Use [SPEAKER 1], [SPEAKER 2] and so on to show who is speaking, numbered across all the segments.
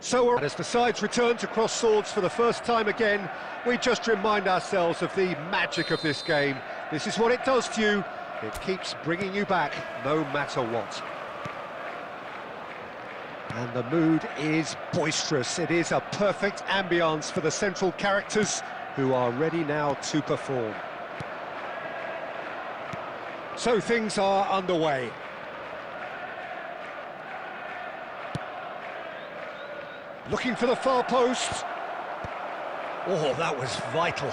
[SPEAKER 1] So as the sides return to cross swords for the first time again, we just remind ourselves of the magic of this game. This is what it does to you. It keeps bringing you back, no matter what. And the mood is boisterous. It is a perfect ambience for the central characters who are ready now to perform. So things are underway. Looking for the far post. Oh, that was vital.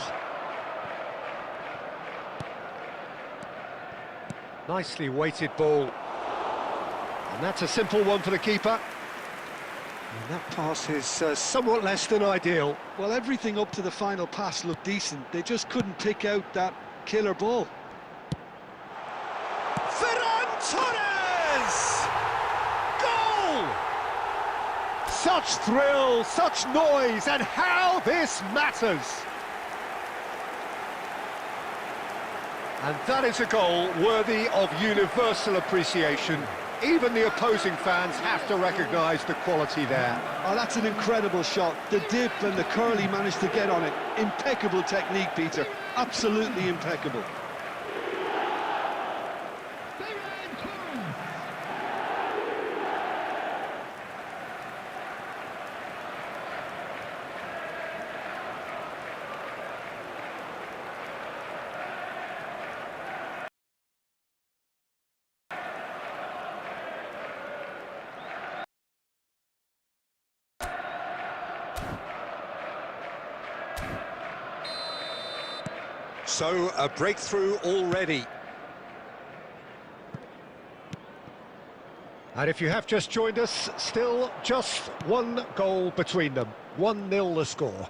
[SPEAKER 1] Nicely weighted ball. And that's a simple one for the keeper. And that pass is somewhat less than ideal.
[SPEAKER 2] Well, everything up to the final pass looked decent. They just couldn't pick out that killer ball.
[SPEAKER 1] Ferran Torres! Goal! Such thrill, such noise, and how this matters! And that is a goal worthy of universal appreciation. Even the opposing fans have to recognise the quality there.
[SPEAKER 2] Oh, that's an incredible shot. The dip and the curl he managed to get on it. Impeccable technique, Peter. Absolutely impeccable.
[SPEAKER 1] So, a breakthrough already. And if you have just joined us, still just one goal between them. 1-0 the score.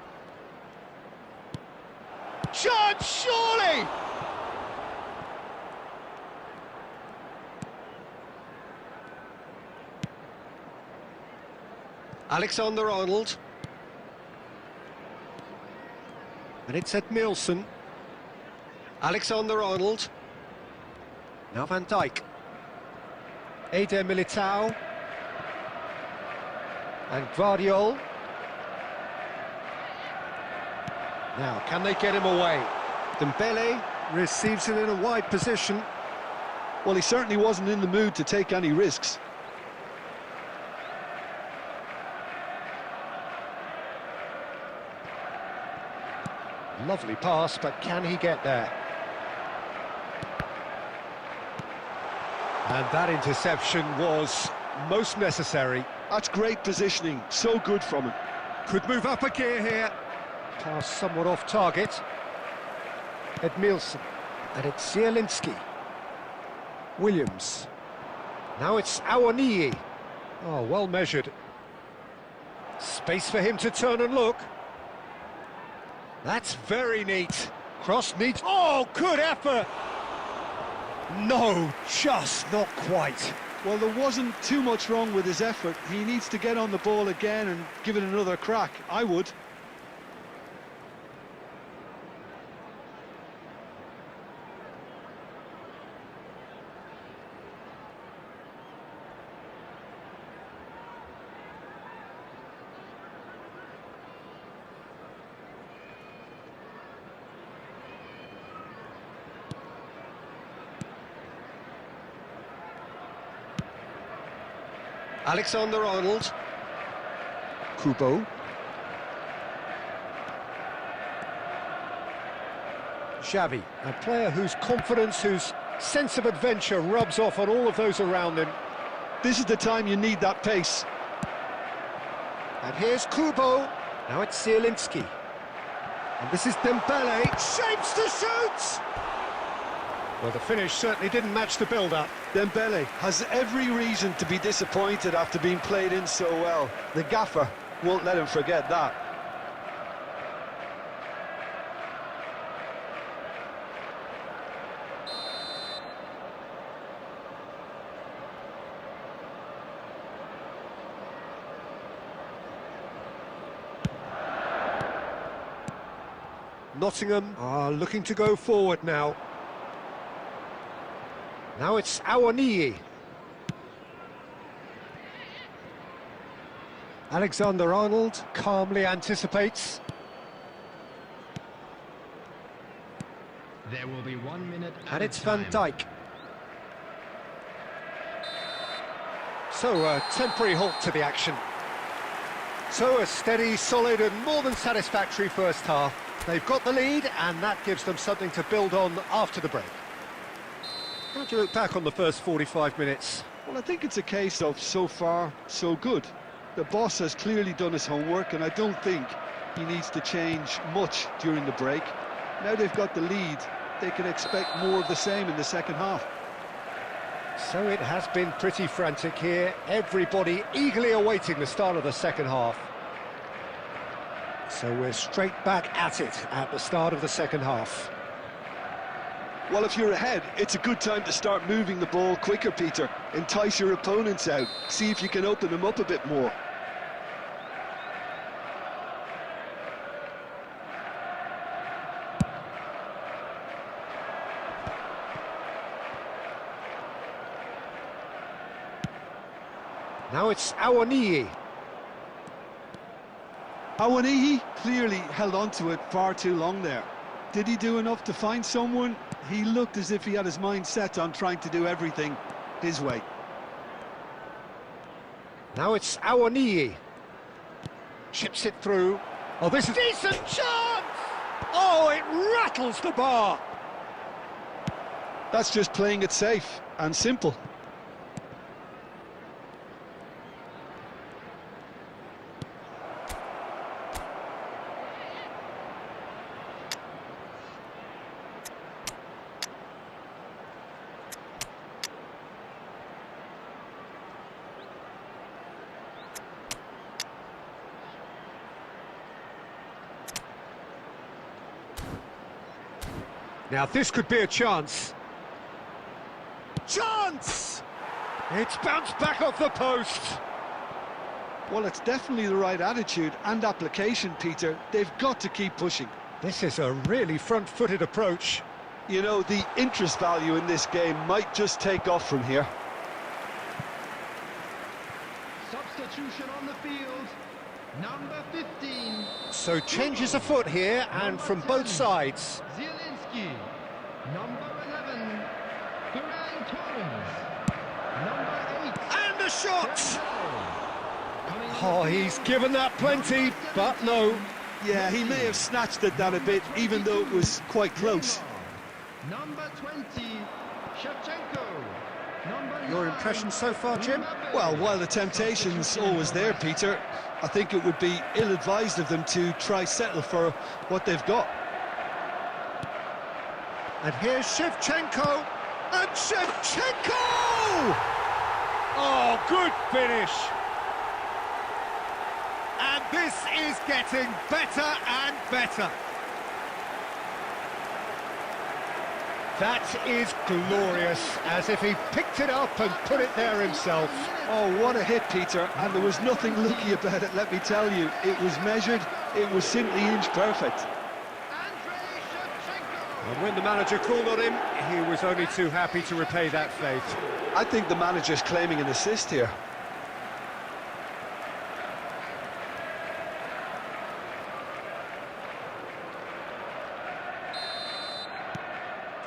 [SPEAKER 1] Chance, surely! Alexander-Arnold. And it's Edmilson. Alexander-Arnold. Now Van Dijk. Eder Militao. And Guardiol. Now, can they get him away? Dembele receives it in a wide position.
[SPEAKER 2] Well, he certainly wasn't in the mood to take any risks.
[SPEAKER 1] Lovely pass, but can he get there? And that interception was most necessary.
[SPEAKER 2] That's great positioning, so good from him.
[SPEAKER 1] Could move up a gear here. Pass somewhat off target. Edmilson. And it's Zielinski. Williams. Now it's Awoniyi. Oh, well measured. Space for him to turn and look. That's very neat. Cross neat. Oh, good effort! No, just not quite.
[SPEAKER 2] Well, there wasn't too much wrong with his effort. He needs to get on the ball again and give it another crack. I would.
[SPEAKER 1] Alexander-Arnold. Kubo. Xavi, a player whose confidence, whose sense of adventure rubs off on all of those around him.
[SPEAKER 2] This is the time you need that pace.
[SPEAKER 1] And here's Kubo. Now it's Zielinski. And this is Dembele. Shapes to shoot! Well, the finish certainly didn't match the build-up.
[SPEAKER 2] Dembele has every reason to be disappointed after being played in so well. The gaffer won't let him forget that.
[SPEAKER 1] Nottingham are looking to go forward now. Now it's Awoniyi. Alexander-Arnold calmly anticipates.
[SPEAKER 3] There will be 1 minute
[SPEAKER 1] And it's Van Dijk. So a temporary halt to the action. So a steady, solid and more than satisfactory first half. They've got the lead and that gives them something to build on after the break. How do you look back on the first 45 minutes?
[SPEAKER 2] Well, I think it's a case of so far, so good. The boss has clearly done his homework, and I don't think he needs to change much during the break. Now they've got the lead, they can expect more of the same in the second half.
[SPEAKER 1] So it has been pretty frantic here. Everybody eagerly awaiting the start of the second half. So we're straight back at it at the start of the second half.
[SPEAKER 2] Well, if you're ahead, it's a good time to start moving the ball quicker, Peter. Entice your opponents out. See if you can open them up a bit more.
[SPEAKER 1] Now it's Awoniyi.
[SPEAKER 2] Awoniyi clearly held on to it far too long there. Did he do enough to find someone? He looked as if he had his mind set on trying to do everything his way.
[SPEAKER 1] Now it's Awoniyi. Chips it through. Oh, this is a decent chance! Oh, it rattles the bar!
[SPEAKER 2] That's just playing it safe and simple.
[SPEAKER 1] Now this could be a chance. Chance! It's bounced back off the post.
[SPEAKER 2] Well, it's definitely the right attitude and application, Peter. They've got to keep pushing.
[SPEAKER 1] This is a really front-footed approach.
[SPEAKER 2] You know, the interest value in this game might just take off from here.
[SPEAKER 3] Substitution on the field. Number 15.
[SPEAKER 1] So changes afoot here and from both sides.
[SPEAKER 3] Zielinski. Number 11. Ferran Torres. Number 8.
[SPEAKER 1] And a shot!
[SPEAKER 3] Coming
[SPEAKER 1] Oh, he's given that plenty, but no.
[SPEAKER 2] Yeah, he may have snatched at that a bit, even though it was quite close.
[SPEAKER 3] Number 20. Shevchenko. Number
[SPEAKER 1] Your
[SPEAKER 3] 9,
[SPEAKER 1] impression so far, Jim?
[SPEAKER 2] Well, while the temptation's always there, Peter, I think it would be ill-advised of them to try settle for what they've got.
[SPEAKER 1] And here's Shevchenko, and Shevchenko! Oh, good finish! And this is getting better and better. That is glorious, as if he picked it up and put it there himself.
[SPEAKER 2] Oh, what a hit, Peter, and there was nothing lucky about it, let me tell you. It was measured, it was simply inch perfect.
[SPEAKER 1] And when the manager called on him, he was only too happy to repay that faith.
[SPEAKER 2] I think the manager's claiming an assist here.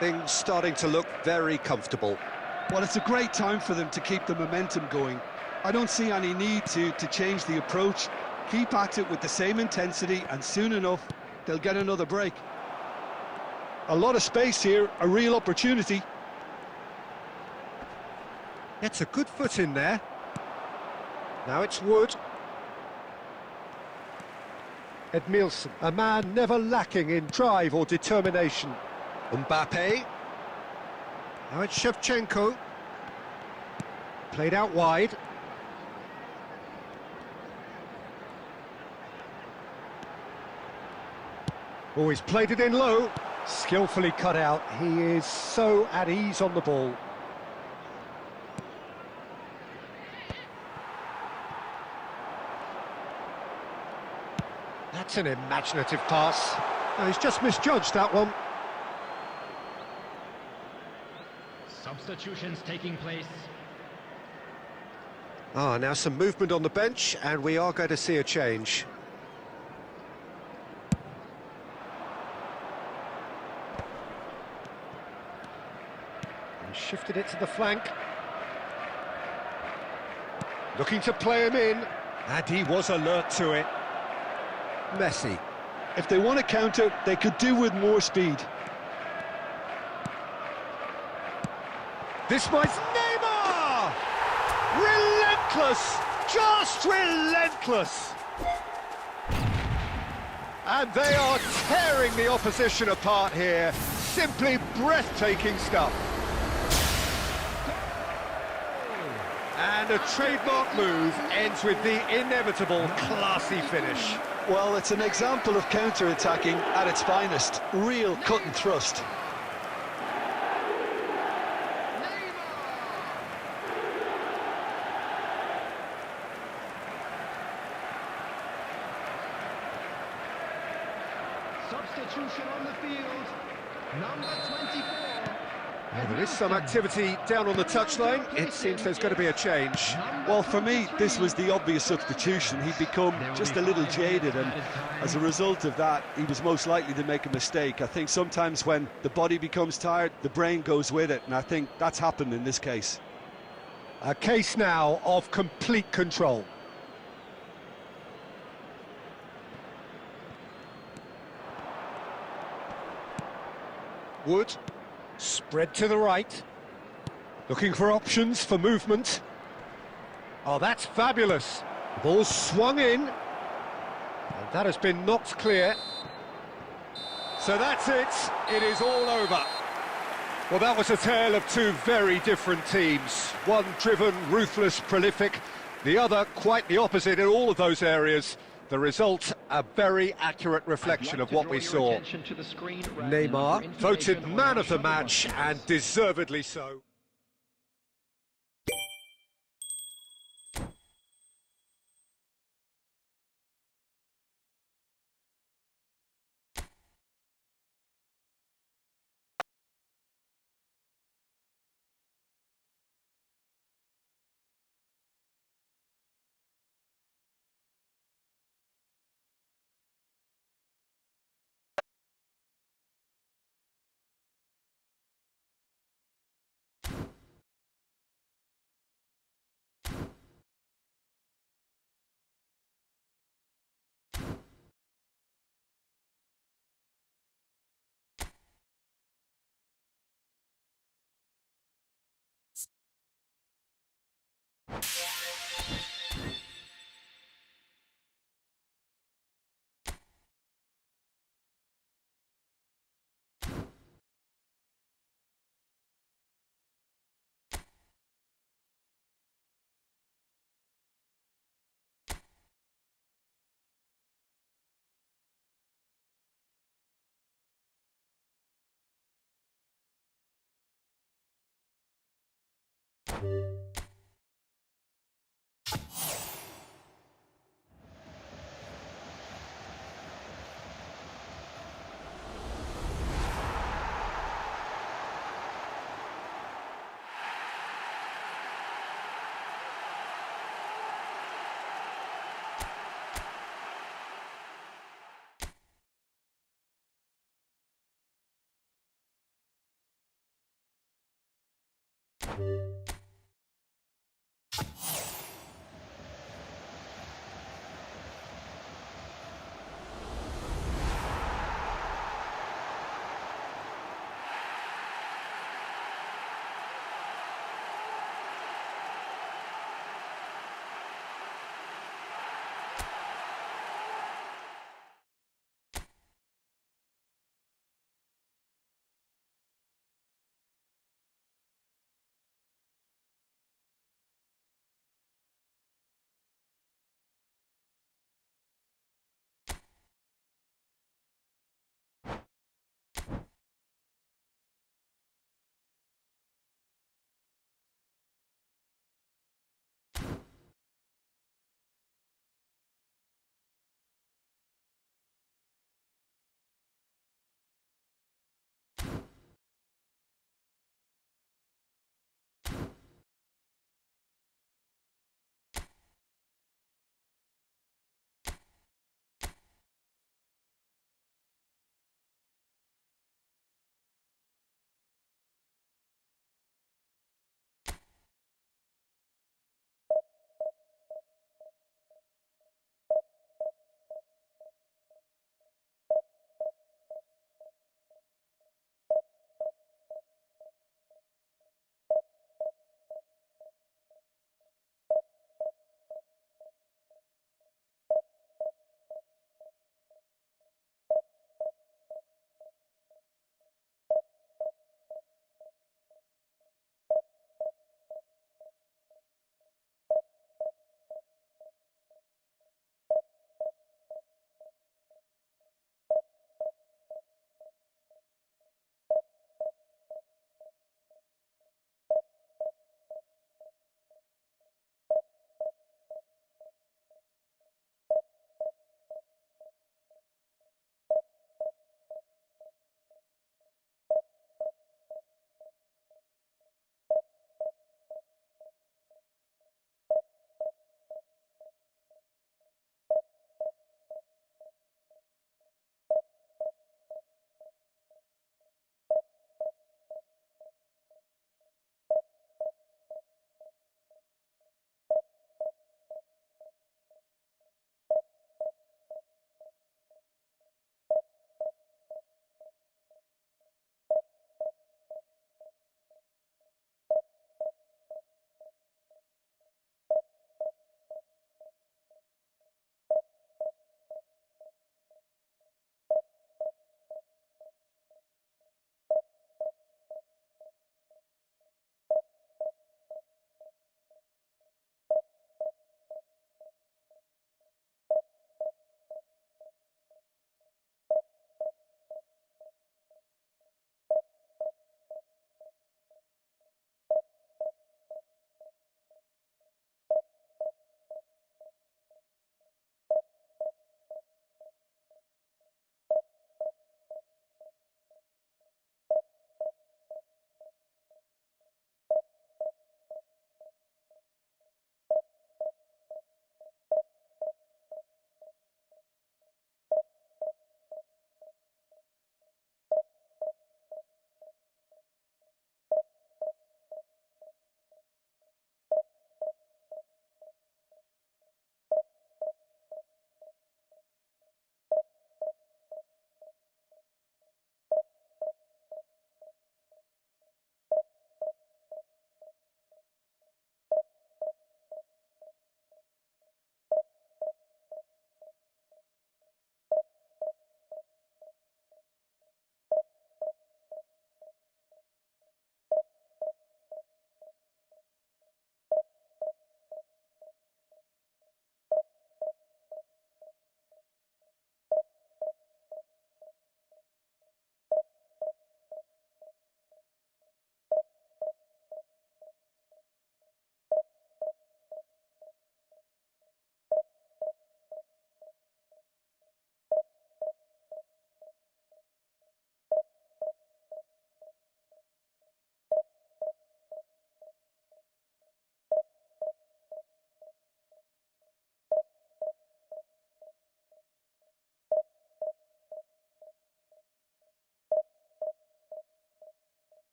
[SPEAKER 1] Things starting to look very comfortable.
[SPEAKER 2] Well, it's a great time for them to keep the momentum going. I don't see any need to change the approach. Keep at it with the same intensity, and soon enough, they'll get another break. A lot of space here, a real opportunity.
[SPEAKER 1] Gets a good foot in there. Now it's Wood. Edmilson, a man never lacking in drive or determination. Mbappe. Now it's Shevchenko. Played out wide. Oh, he's played it in low. Skillfully cut out. He is so at ease on the ball. That's an imaginative pass. No, he's just misjudged that one.
[SPEAKER 3] Substitutions taking place.
[SPEAKER 1] Ah, now some movement on the bench, and we are going to see a change. And shifted it to the flank. Looking to play him in, and he was alert to it. Messi.
[SPEAKER 2] If they want to counter, they could do with more speed.
[SPEAKER 1] This might... Neymar! Relentless! Just relentless! And they are tearing the opposition apart here. Simply breathtaking stuff. And a trademark move ends with the inevitable classy finish.
[SPEAKER 2] Well, it's an example of counter-attacking at its finest. Real cut and thrust.
[SPEAKER 3] Substitution on the field, number 24.
[SPEAKER 1] Well, there is some activity down on the touchline. It seems there's going to be a change.
[SPEAKER 2] Well, for me, this was the obvious substitution. He'd become just a little jaded, and as a result of that, he was most likely to make a mistake. I think sometimes when the body becomes tired, the brain goes with it, and I think that's happened in this case.
[SPEAKER 1] A case now of complete control. Wood, spread to the right, looking for options for movement. Oh, that's fabulous. The ball swung in, and that has been knocked clear. So that's it, it is all over. Well, that was a tale of two very different teams. One driven, ruthless, prolific, the other quite the opposite in all of those areas. The result, a very accurate reflection of what we saw. Neymar voted man of the match, and deservedly so.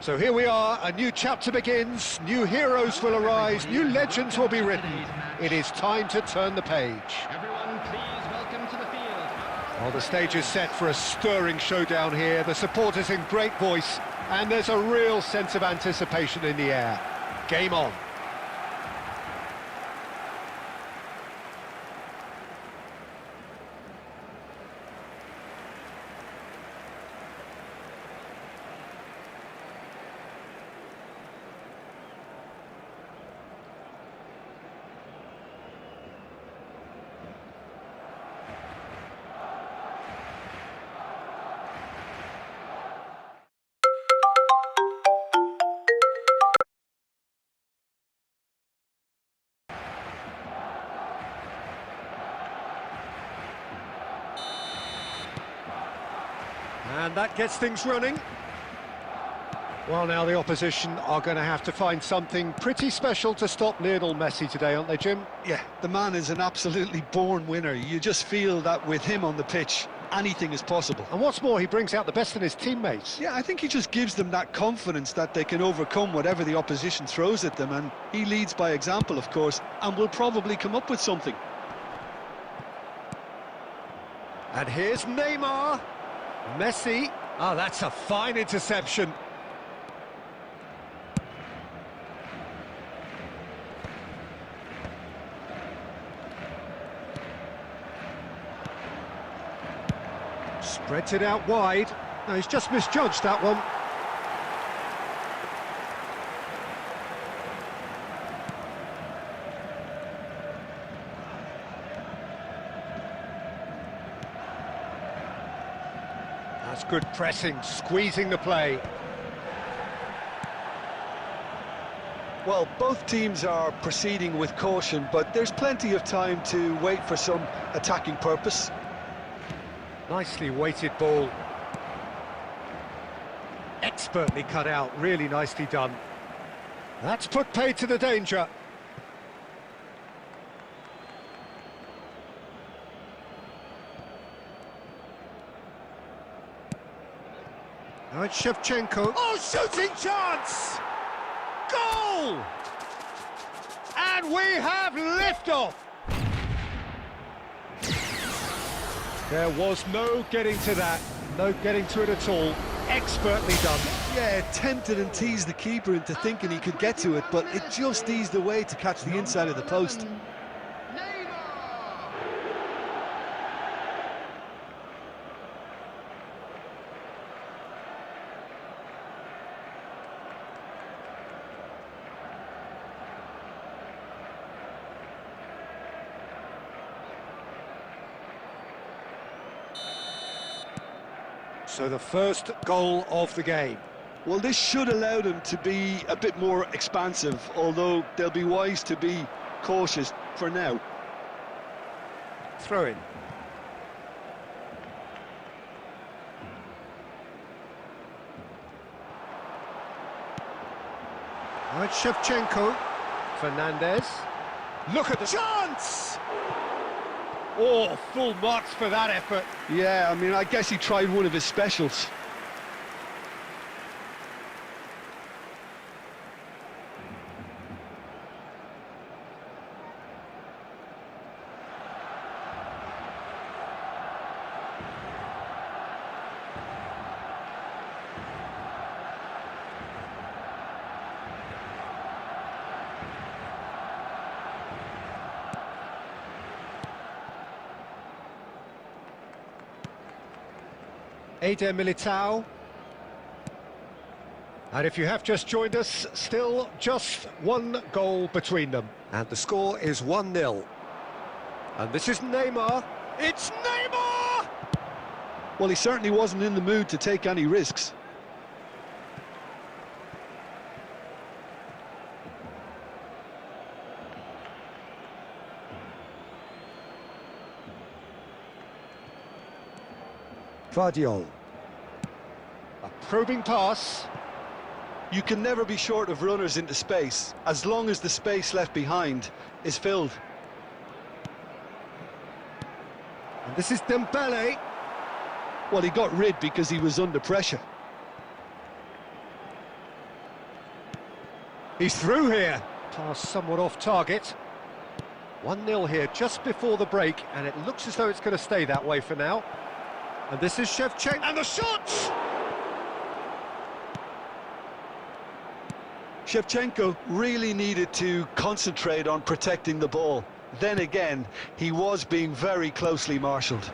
[SPEAKER 1] So here we are, a new chapter begins, new heroes will arise, new legends will be written. It is time to turn the page.
[SPEAKER 3] Everyone, please welcome to the field.
[SPEAKER 1] Well, the stage is set for a stirring showdown here, the supporters in great voice, and there's a real sense of anticipation in the air. Game on. And that gets things running. Well, now the opposition are going to have to find something pretty special to stop Lionel Messi today, aren't they, Jim?
[SPEAKER 2] Yeah, the man is an absolutely born winner. You just feel that with him on the pitch, anything is possible.
[SPEAKER 1] And what's more, he brings out the best in his teammates.
[SPEAKER 2] Yeah, I think he just gives them that confidence that they can overcome whatever the opposition throws at them, and he leads by example, of course, and will probably come up with something.
[SPEAKER 1] And here's Neymar. Messi. Oh, that's a fine interception. Spreads it out wide. No, he's just misjudged that one. That's good pressing, squeezing the play.
[SPEAKER 2] Well, both teams are proceeding with caution, but there's plenty of time to wait for some attacking purpose.
[SPEAKER 1] Nicely weighted ball. Expertly cut out, really nicely done. That's put paid to the danger. Now it's Shevchenko. Oh, shooting chance! Goal! And we have liftoff! There was no getting to that, no getting to it at all. Expertly done.
[SPEAKER 2] Yeah, tempted and teased the keeper into thinking he could get to it, but it just eased away to catch the inside of the post.
[SPEAKER 1] So the first goal of the game.
[SPEAKER 2] Well, this should allow them to be a bit more expansive, although they'll be wise to be cautious for now.
[SPEAKER 1] Throw in. Now it's Shevchenko. Fernandez. Look at the chance! Oh, full marks for that effort.
[SPEAKER 2] Yeah, I mean, I guess he tried one of his specials.
[SPEAKER 1] Eder Militao. And if you have just joined us, still just one goal between them. And the score is 1-0. And this is Neymar. It's Neymar!
[SPEAKER 2] Well, he certainly wasn't in the mood to take any risks.
[SPEAKER 1] Vardiol. A probing pass.
[SPEAKER 2] You can never be short of runners into space, as long as the space left behind is filled.
[SPEAKER 1] And this is Dembele.
[SPEAKER 2] Well, he got rid because he was under pressure.
[SPEAKER 1] He's through here. Pass somewhat off target. 1-0 here just before the break, and it looks as though it's going to stay that way for now. And this is Shevchenko, and the shot!
[SPEAKER 2] Shevchenko really needed to concentrate on protecting the ball. Then again, he was being very closely marshalled.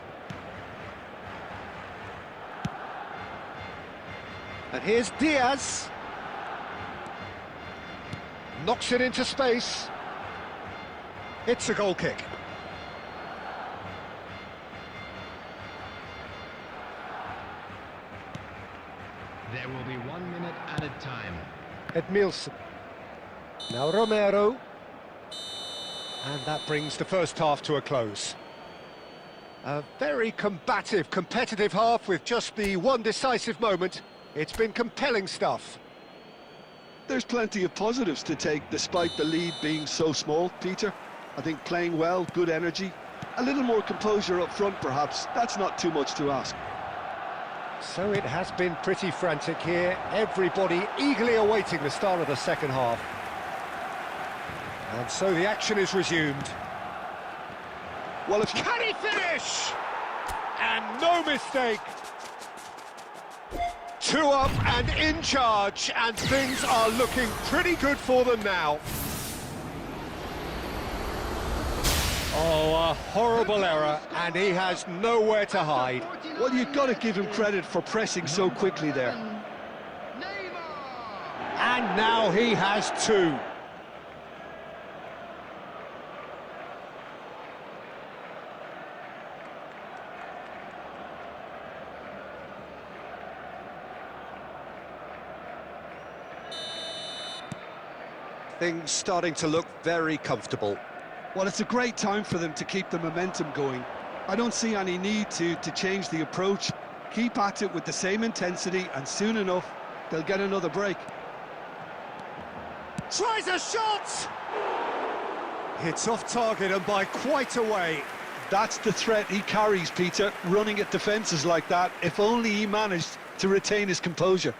[SPEAKER 1] And here's Diaz. Knocks it into space. It's a goal kick.
[SPEAKER 3] There will be 1 minute added time.
[SPEAKER 1] Edmilson. Now Romero. And that brings the first half to a close. A very combative, competitive half with just the one decisive moment. It's been compelling stuff.
[SPEAKER 2] There's plenty of positives to take despite the lead being so small, Peter. I think playing well, good energy, a little more composure up front perhaps. That's not too much to ask.
[SPEAKER 1] So it has been pretty frantic here. Everybody eagerly awaiting the start of the second half. And so the action is resumed.
[SPEAKER 2] Well,
[SPEAKER 1] Can he finish? And no mistake. 2 up and in charge, and things are looking pretty good for them now. Oh, a horrible error, and he has nowhere to hide.
[SPEAKER 2] Well, you've got to give him credit for pressing so quickly there.
[SPEAKER 1] And now he has 2. Things starting to look very comfortable.
[SPEAKER 2] Well, it's a great time for them to keep the momentum going. I don't see any need to change the approach. Keep at it with the same intensity, and soon enough, they'll get another break.
[SPEAKER 1] Tries a shot! It's off target and by quite a way.
[SPEAKER 2] That's the threat he carries, Peter, running at defences like that. If only he managed to retain his composure.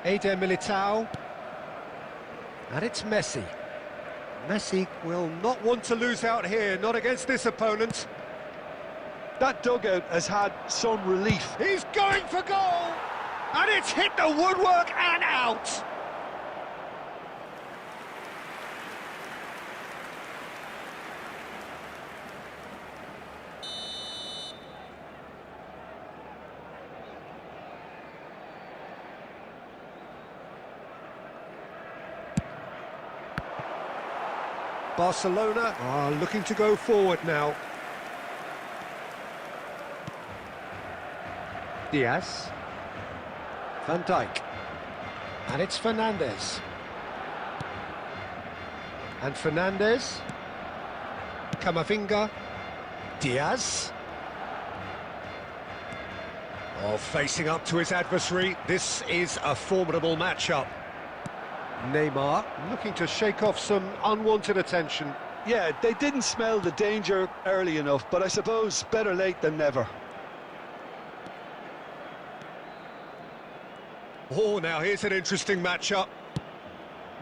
[SPEAKER 1] Eder Militao. And it's Messi. Messi will not want to lose out here, not against this opponent.
[SPEAKER 2] That dugout has had some relief.
[SPEAKER 1] He's going for goal! And it's hit the woodwork and out! Barcelona are looking to go forward now. Diaz. Van Dijk. And it's Fernandes. And Fernandes. Camavinga. Diaz. Oh, facing up to his adversary. This is a formidable matchup. Neymar looking to shake off some unwanted attention.
[SPEAKER 2] Yeah, they didn't smell the danger early enough, but I suppose better late than never.
[SPEAKER 1] Oh, now here's an interesting matchup.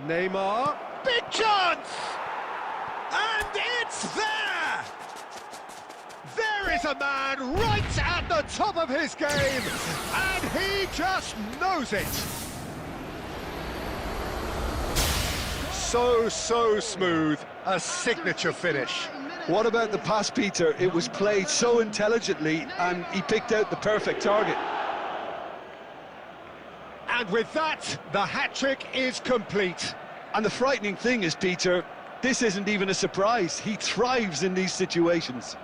[SPEAKER 1] Neymar, big chance! And it's there! There is a man right at the top of his game, and he just knows it. So smooth, a signature finish.
[SPEAKER 2] What about the pass, Peter? It was played so intelligently, and he picked out the perfect target.
[SPEAKER 1] And with that, the hat-trick is complete.
[SPEAKER 2] And the frightening thing is, Peter, this isn't even a surprise. He thrives in these situations.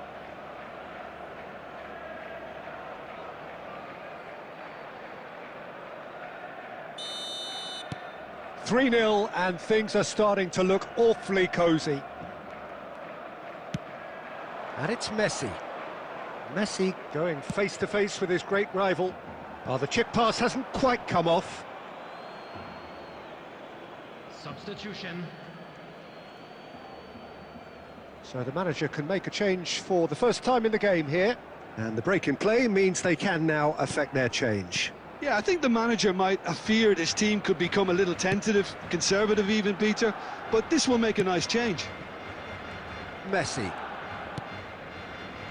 [SPEAKER 1] "3-0, and things are starting to look awfully cosy. And it's Messi. Messi going face-to-face with his great rival. Oh, the chip pass hasn't quite come off.
[SPEAKER 3] Substitution.
[SPEAKER 1] So the manager can make a change for the first time in the game here. And the break in play means they can now affect their change.
[SPEAKER 2] Yeah, I think the manager might have feared his team could become a little tentative, conservative even, Peter, but this will make a nice change.
[SPEAKER 1] Messi.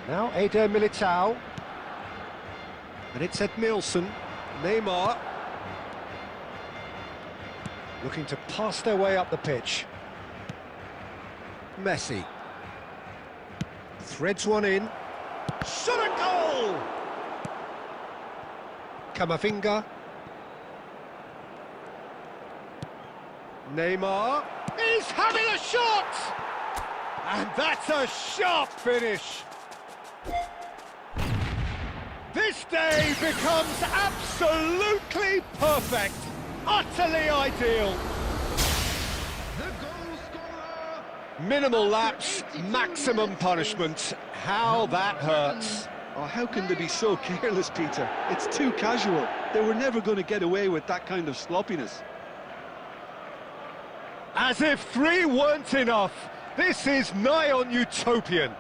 [SPEAKER 1] Now Eder Militao. And it's Edmilson. Neymar. Looking to pass their way up the pitch. Messi. Threads one in. Shot a goal! Camavinga. Neymar. He's having a shot! And that's a sharp finish. This day becomes absolutely perfect. Utterly ideal.
[SPEAKER 3] The goal scorer.
[SPEAKER 1] Minimal lapse, maximum punishment. How that hurts.
[SPEAKER 2] Oh, how can they be so careless, Peter? It's too casual. They were never going to get away with that kind of sloppiness.
[SPEAKER 1] As if 3 weren't enough. This is nigh on utopian.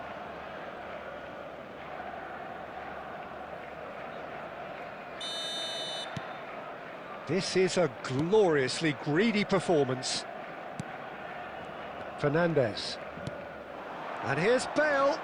[SPEAKER 1] This is a gloriously greedy performance. Fernandes. And here's Bale.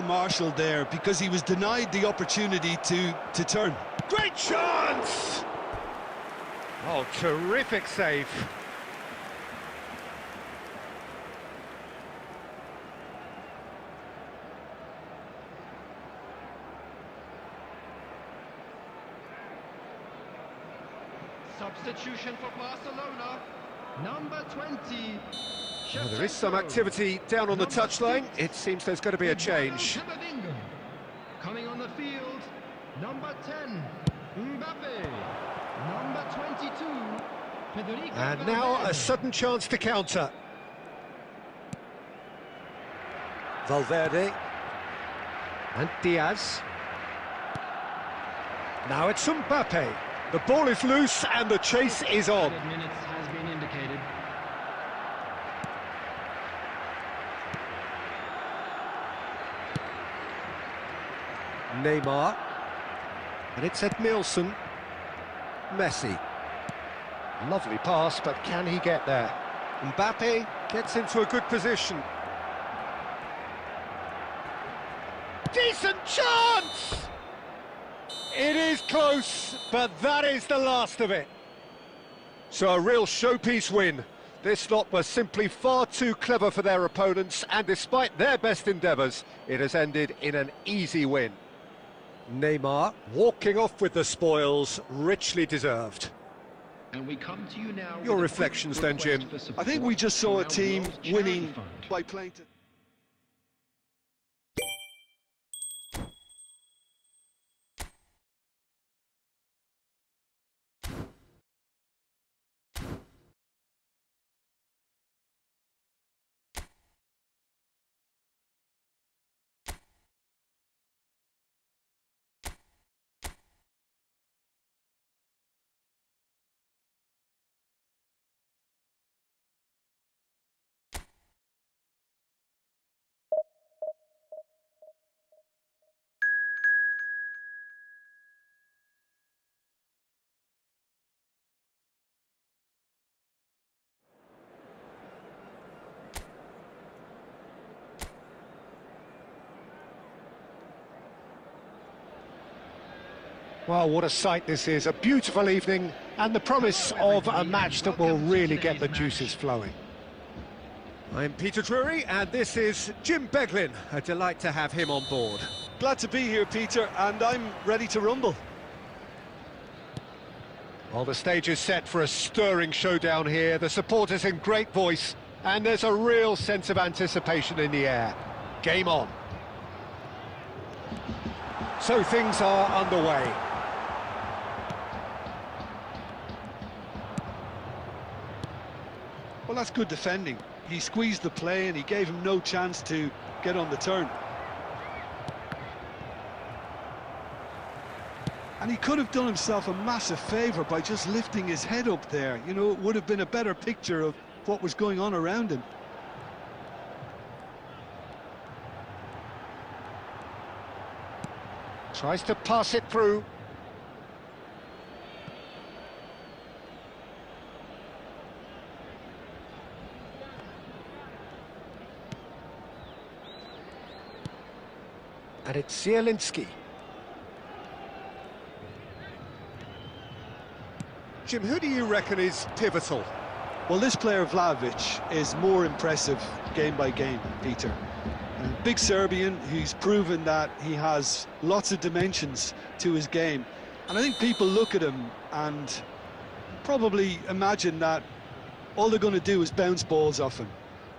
[SPEAKER 2] Marshall there because he was denied the opportunity to turn.
[SPEAKER 1] Great chance! Oh, terrific save.
[SPEAKER 3] Substitution for Barcelona. Number 20.
[SPEAKER 1] Well, there is some activity down on the touchline. It seems there's going to be a change.
[SPEAKER 3] Coming on the field, number 10, Mbappe. Number 22, Federico
[SPEAKER 1] And now
[SPEAKER 3] Valverde.
[SPEAKER 1] a sudden chance to counter. Valverde. And Diaz. Now it's Mbappe. The ball is loose and the chase is on.
[SPEAKER 3] Minutes has been indicated.
[SPEAKER 1] Neymar. And it's Edmilson. Messi. Lovely pass, but can he get there? Mbappe gets into a good position. Decent chance! It is close, but that is the last of it. So a real showpiece win. This lot was simply far too clever for their opponents, and despite their best endeavours, it has ended in an easy win. Neymar walking off with the spoils, richly deserved.
[SPEAKER 3] And we come to you now.
[SPEAKER 1] Your reflections then, Jim.
[SPEAKER 2] I think we just saw a team winning by playing to...
[SPEAKER 1] Well, what a sight this is. A beautiful evening and the promise of a match that will really get the juices flowing. I'm Peter Drury and this is Jim Beglin. A delight to have him on board.
[SPEAKER 2] Glad to be here, Peter, and I'm ready to rumble.
[SPEAKER 1] Well, the stage is set for a stirring showdown here. The supporters in great voice and there's a real sense of anticipation in the air. Game on. So things are underway.
[SPEAKER 2] Well, that's good defending. He squeezed the play and he gave him no chance to get on the turn. And he could have done himself a massive favour by just lifting his head up there. You know, it would have been a better picture of what was going on around him.
[SPEAKER 1] Tries to pass it through. And it's Zielinski. Jim, who do you reckon is pivotal?
[SPEAKER 2] Well, this player, Vlahovic, is more impressive game by game, Peter. Big Serbian, he's proven that he has lots of dimensions to his game. And I think people look at him and probably imagine that all they're going to do is bounce balls off him.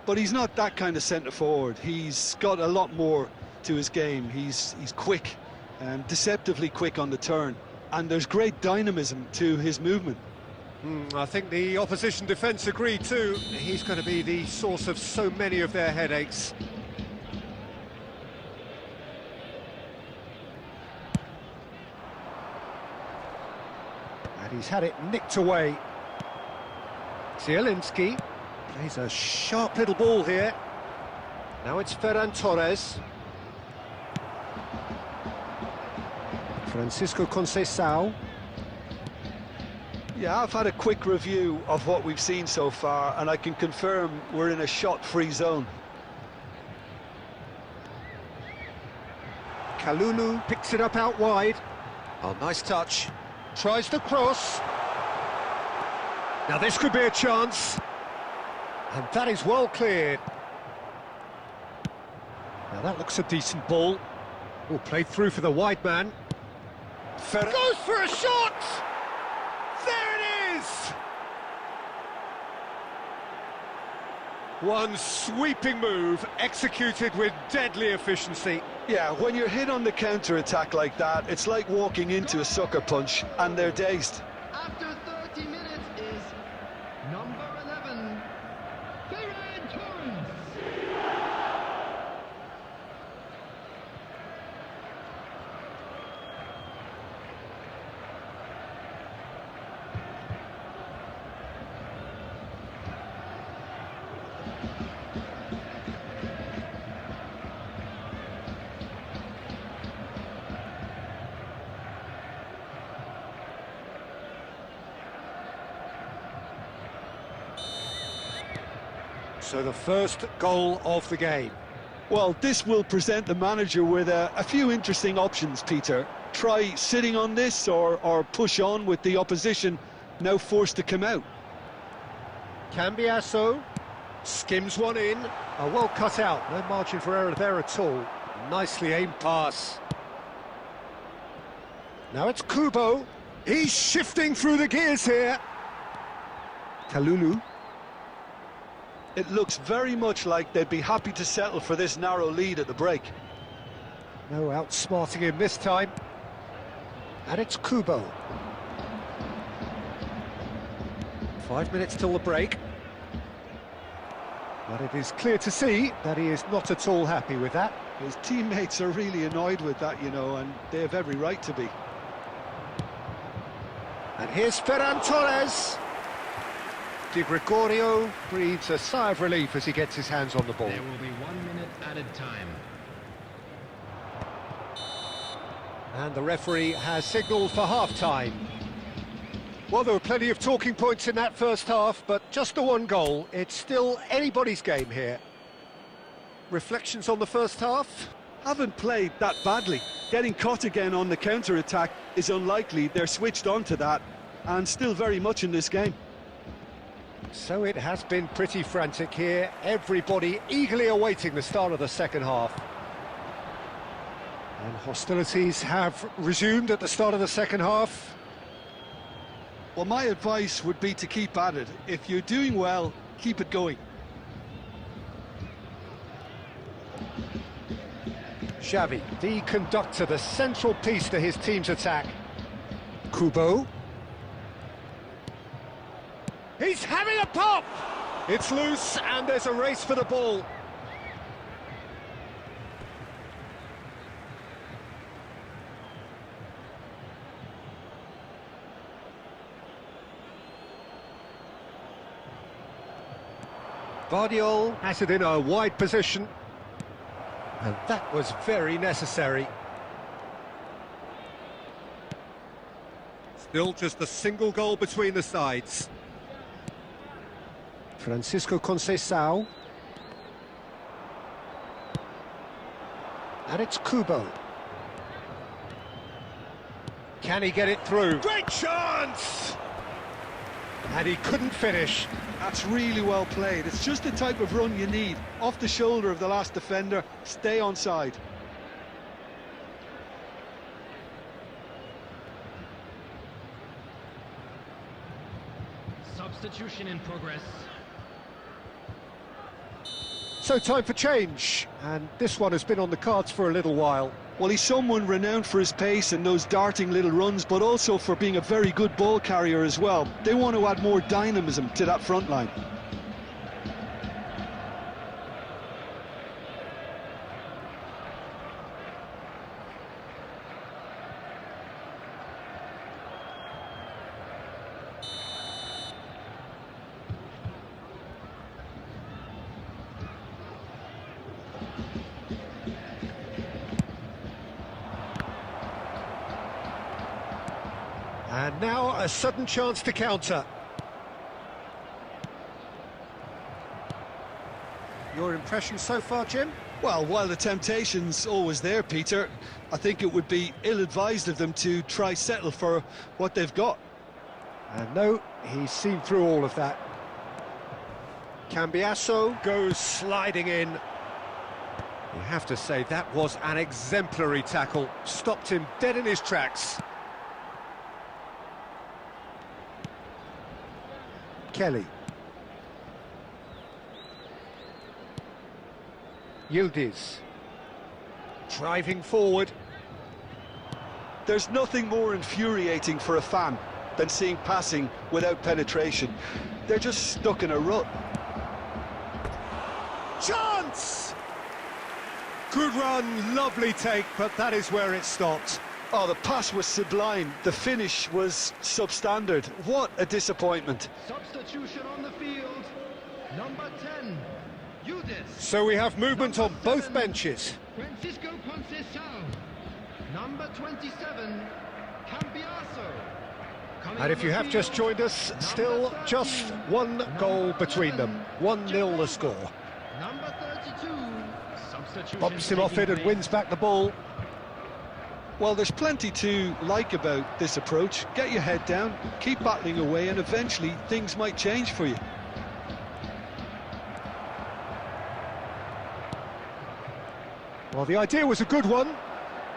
[SPEAKER 2] But he's not that kind of centre-forward. He's got a lot more to his game. He's quick, deceptively quick on the turn. And there's great dynamism to his movement.
[SPEAKER 1] I think the opposition defence agree too. He's going to be the source of so many of their headaches. And he's had it nicked away. Zielinski plays a sharp little ball here. Now it's Ferran Torres. Francisco Conceição.
[SPEAKER 2] Yeah, I've had a quick review of what we've seen so far, and I can confirm we're in a shot-free zone.
[SPEAKER 1] Kalulu picks it up out wide. Oh, nice touch. Tries the cross. Now this could be a chance. And that is well cleared. Now that looks a decent ball. Oh, played through for the wide man. Goes for a shot! There it is! One sweeping move, executed with deadly efficiency.
[SPEAKER 2] Yeah, when you're hit on the counter-attack like that, it's like walking into a sucker punch, and they're dazed.
[SPEAKER 3] After 30 minutes is number 11, Ferran Torres.
[SPEAKER 1] So the first goal of the game.
[SPEAKER 2] Well, this will present the manager with a few interesting options, Peter. Try sitting on this or push on with the opposition now forced to come out.
[SPEAKER 1] Cambiasso skims one in. Oh, well cut out, no margin for error there at all. Nicely aimed pass. Now it's Kubo. He's shifting through the gears here. Kalulu.
[SPEAKER 2] It looks very much like they'd be happy to settle for this narrow lead at the break.
[SPEAKER 1] No outsmarting him this time. And it's Kubo. 5 minutes till the break. But it is clear to see that he is not at all happy with that.
[SPEAKER 2] His teammates are really annoyed with that, you know, and they have every right to be.
[SPEAKER 1] And here's Ferran Torres. Di Gregorio breathes a sigh of relief as he gets his hands on the ball.
[SPEAKER 3] There will be 1 minute added time.
[SPEAKER 1] And the referee has signalled for half-time. Well, there were plenty of talking points in that first half, but just the one goal. It's still anybody's game here. Reflections on the first half?
[SPEAKER 2] Haven't played that badly. Getting caught again on the counter-attack is unlikely. They're switched on to that, and still very much in this game.
[SPEAKER 1] So it has been pretty frantic here. Everybody eagerly awaiting the start of the second half. And hostilities have resumed at the start of the second half.
[SPEAKER 2] Well, my advice would be to keep at it. If you're doing well, keep it going.
[SPEAKER 1] Xavi, the conductor, the central piece to his team's attack. Kubo. He's having a pop! It's loose and there's a race for the ball. Guardiola has it in a wide position. And that was very necessary. Still just a single goal between the sides. Francisco Conceição. And it's Kubo. Can he get it through? Great chance! And he couldn't finish.
[SPEAKER 2] That's really well played. It's just the type of run you need. Off the shoulder of the last defender, stay onside.
[SPEAKER 3] Substitution in progress.
[SPEAKER 1] So time for change, and this one has been on the cards for a little while.
[SPEAKER 2] Well, he's someone renowned for his pace and those darting little runs, but also for being a very good ball carrier as well. They want to add more dynamism to that front line.
[SPEAKER 1] And now a sudden chance to counter. Your impression so far, Jim?
[SPEAKER 2] Well, while the temptation's always there, Peter, I think it would be ill-advised of them to try settle for what they've got.
[SPEAKER 1] And no, he's seen through all of that. Cambiasso goes sliding in. You have to say that was an exemplary tackle. Stopped him dead in his tracks. Kelly. Yildiz. Driving forward.
[SPEAKER 2] There's nothing more infuriating for a fan than seeing passing without penetration. They're just stuck in a rut.
[SPEAKER 1] Chance! Good run, lovely take, but that is where it stopped.
[SPEAKER 2] Oh, the pass was sublime. The finish was substandard. What a disappointment.
[SPEAKER 3] Substitution on the field. Number 10, Yildiz.
[SPEAKER 1] So we have movement on both benches.
[SPEAKER 3] Francisco Conceição. Number 27, Cambiasso.
[SPEAKER 1] And if you have just joined us, still just one goal between them. 1-0 the score.
[SPEAKER 3] Number 32, substitution.
[SPEAKER 1] Bumps him off it and wins back the ball.
[SPEAKER 2] Well, there's plenty to like about this approach. Get your head down, keep battling away, and eventually things might change for you.
[SPEAKER 1] Well, the idea was a good one.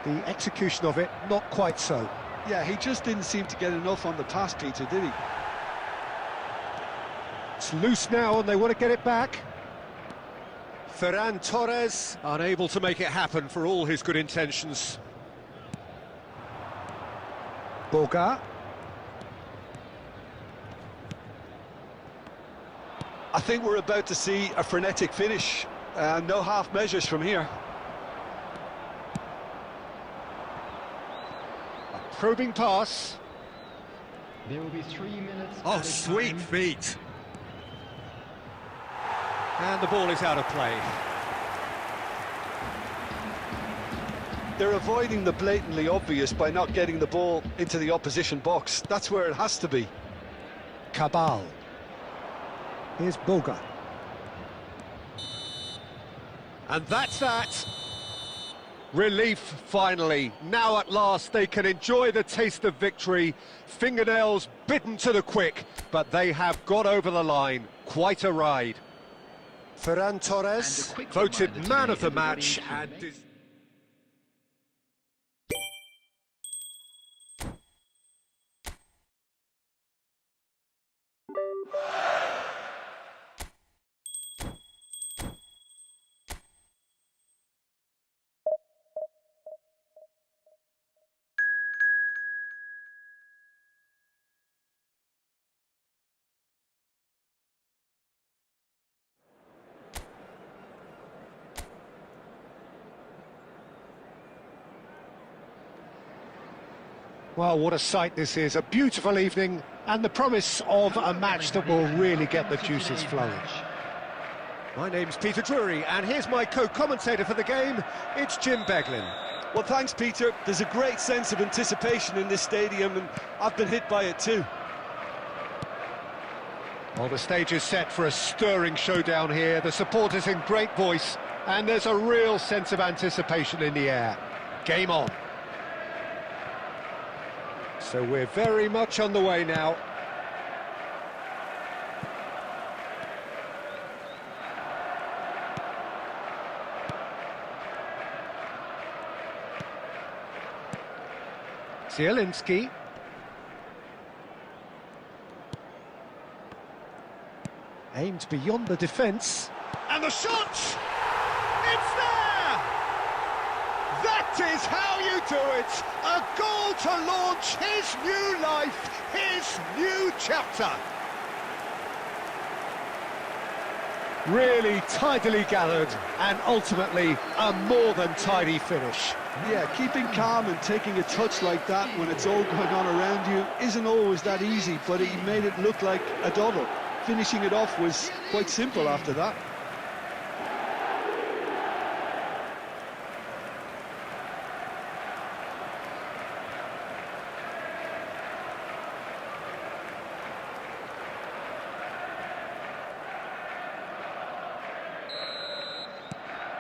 [SPEAKER 1] The execution of it, not quite so.
[SPEAKER 2] Yeah, he just didn't seem to get enough on the pass, Peter, did he?
[SPEAKER 1] It's loose now and they want to get it back. Ferran Torres unable to make it happen for all his good intentions. Boga.
[SPEAKER 2] I think we're about to see a frenetic finish. No half measures from here.
[SPEAKER 1] A probing pass.
[SPEAKER 3] There will be 3 minutes.
[SPEAKER 1] Oh, sweet feet. And the ball is out of play.
[SPEAKER 2] They're avoiding the blatantly obvious by not getting the ball into the opposition box. That's where it has to be.
[SPEAKER 1] Cabal. Here's Boga. And that's that. Relief, finally. Now at last they can enjoy the taste of victory. Fingernails bitten to the quick, but they have got over the line. Quite a ride. Ferran Torres, voted man of the match and... Well, what a sight this is, a beautiful evening and the promise of a match that will really get the juices flowing. My name's Peter Drury, and here's my co-commentator for the game. It's Jim Beglin.
[SPEAKER 2] Well, thanks, Peter. There's a great sense of anticipation in this stadium, and I've been hit by it too.
[SPEAKER 1] Well, the stage is set for a stirring showdown here. The supporters in great voice, and there's a real sense of anticipation in the air. Game on. So we're very much on the way now. Zielinski. Aimed beyond the defence. And the shot! It's there! That is how you do it! A goal to launch his new life, his new chapter. Really tidily gathered, and ultimately a more than tidy finish.
[SPEAKER 2] Yeah, keeping calm and taking a touch like that when it's all going on around you isn't always that easy, but he made it look like a doddle. Finishing it off was quite simple after that.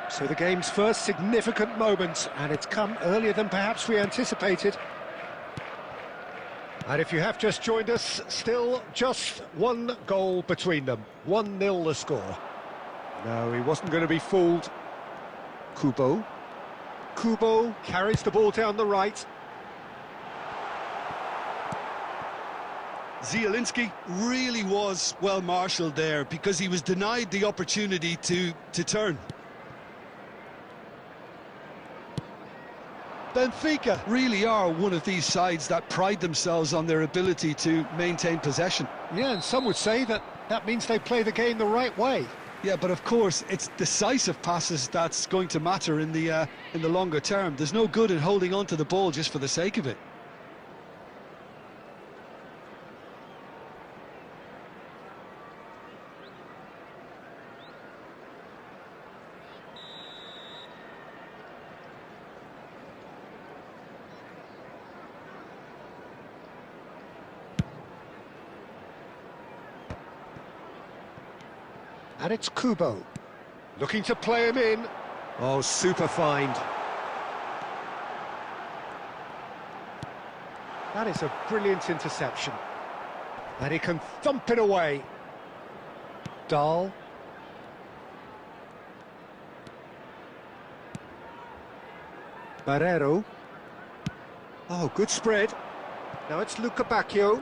[SPEAKER 1] So the game's first significant moment, and it's come earlier than perhaps we anticipated. And if you have just joined us, still just one goal between them. 1-0 the score. No, he wasn't going to be fooled. Kubo. Kubo carries the ball down the right.
[SPEAKER 2] Zielinski really was well marshalled there because he was denied the opportunity to turn. Benfica really are one of these sides that pride themselves on their ability to maintain possession.
[SPEAKER 1] Yeah, and some would say that means they play the game the right way.
[SPEAKER 2] Yeah, but of course, it's decisive passes that's going to matter in the longer term. There's no good in holding on to the ball just for the sake of it.
[SPEAKER 1] And it's Kubo, looking to play him in. Oh, super find. That is a brilliant interception. And he can thump it away. Dahl. Barrero. Oh, good spread. Now it's Luca Bacchio.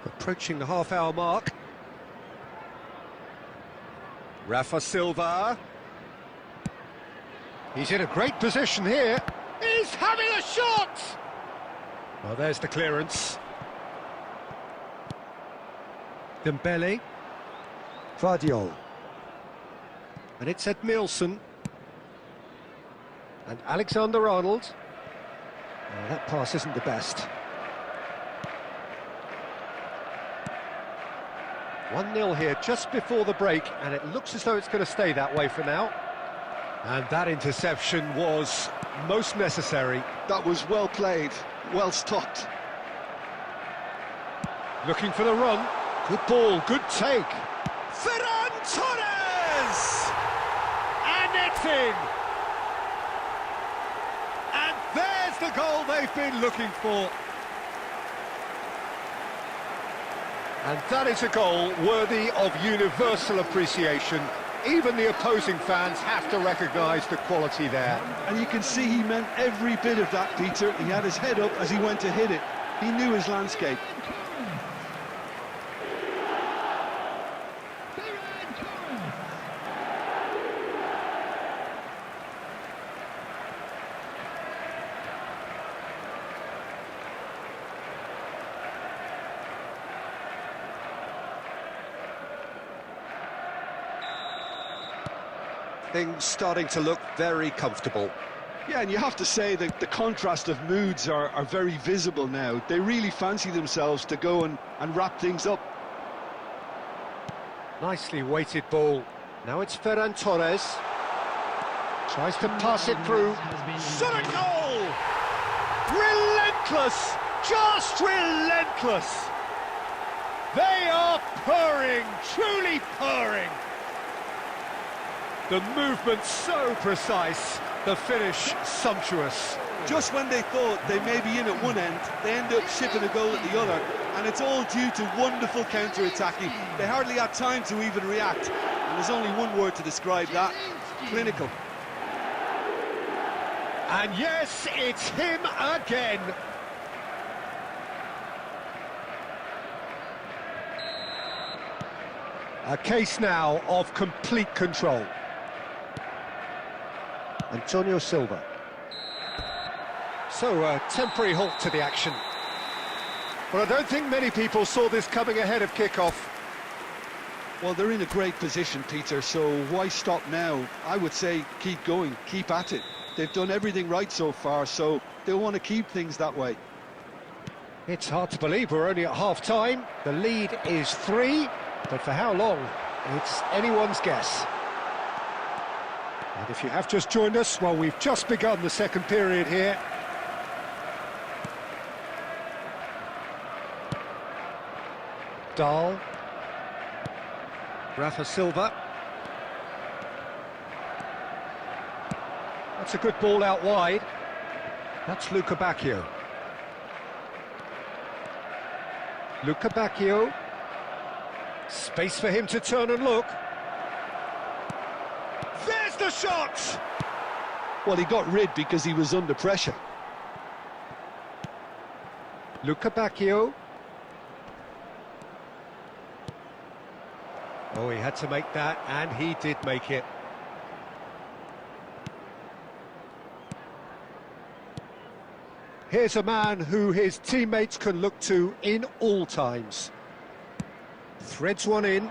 [SPEAKER 1] Approaching the half-hour mark. Rafa Silva. He's in a great position here. He's having a shot! Well, there's the clearance. Dembele. Vardiol. And it's Edmilson. And Alexander-Arnold. Oh, that pass isn't the best. 1-0 here just before the break, and it looks as though it's going to stay that way for now. And that interception was most necessary.
[SPEAKER 2] That was well played, well stopped.
[SPEAKER 1] Looking for the run. Good ball, good take. Ferran Torres! And it's in! And there's the goal they've been looking for. And that is a goal worthy of universal appreciation. Even the opposing fans have to recognise the quality there.
[SPEAKER 2] And you can see he meant every bit of that, Peter. He had his head up as he went to hit it. He knew his landscape.
[SPEAKER 1] Things starting to look very comfortable.
[SPEAKER 2] Yeah, and you have to say that the contrast of moods are very visible now. They really fancy themselves to go and wrap things up.
[SPEAKER 1] Nicely weighted ball. Now it's Ferran Torres. Tries to pass it through. Shot a goal! Relentless! Just relentless! They are purring, truly purring. The movement so precise, the finish sumptuous.
[SPEAKER 2] Just when they thought they may be in at one end, they end up shipping a goal at the other, and it's all due to wonderful counter-attacking. They hardly had time to even react, and there's only one word to describe that: clinical.
[SPEAKER 1] And yes, it's him again. A case now of complete control. Antonio Silva. So a temporary halt to the action. Well, I don't think many people saw this coming ahead of kick-off.
[SPEAKER 2] Well, they're in a great position, Peter, so why stop now? I would say keep going, keep at it. They've done everything right so far, so they'll want to keep things that way.
[SPEAKER 1] It's hard to believe we're only at half-time. The lead is 3, but for how long? It's anyone's guess. And if you have just joined us, well, we've just begun the second period here. Dahl. Rafa Silva. That's a good ball out wide. That's Luca Bacchio. Luca Bacchio. Space for him to turn and look. There's the shot!
[SPEAKER 2] Well, he got rid because he was under pressure.
[SPEAKER 1] Luca Bacchio. Oh, he had to make that, and he did make it. Here's a man who his teammates can look to in all times. Threads one in.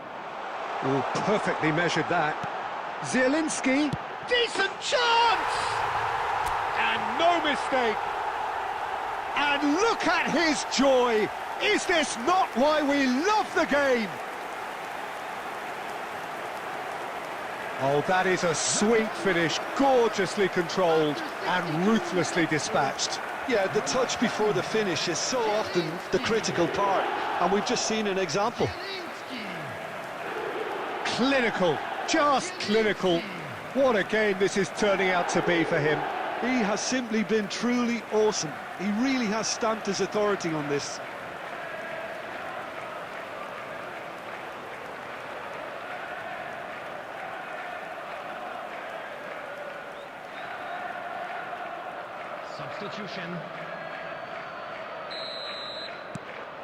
[SPEAKER 1] Oh, perfectly measured that. Zielinski, decent chance! And no mistake. And look at his joy. Is this not why we love the game? Oh, that is a sweet finish, gorgeously controlled and ruthlessly dispatched.
[SPEAKER 2] Yeah, the touch before the finish is so often the critical part, and we've just seen an example.
[SPEAKER 1] Clinical, just clinical. What a game this is turning out to be for him.
[SPEAKER 2] He has simply been truly awesome. He really has stamped his authority on this.
[SPEAKER 3] Substitution.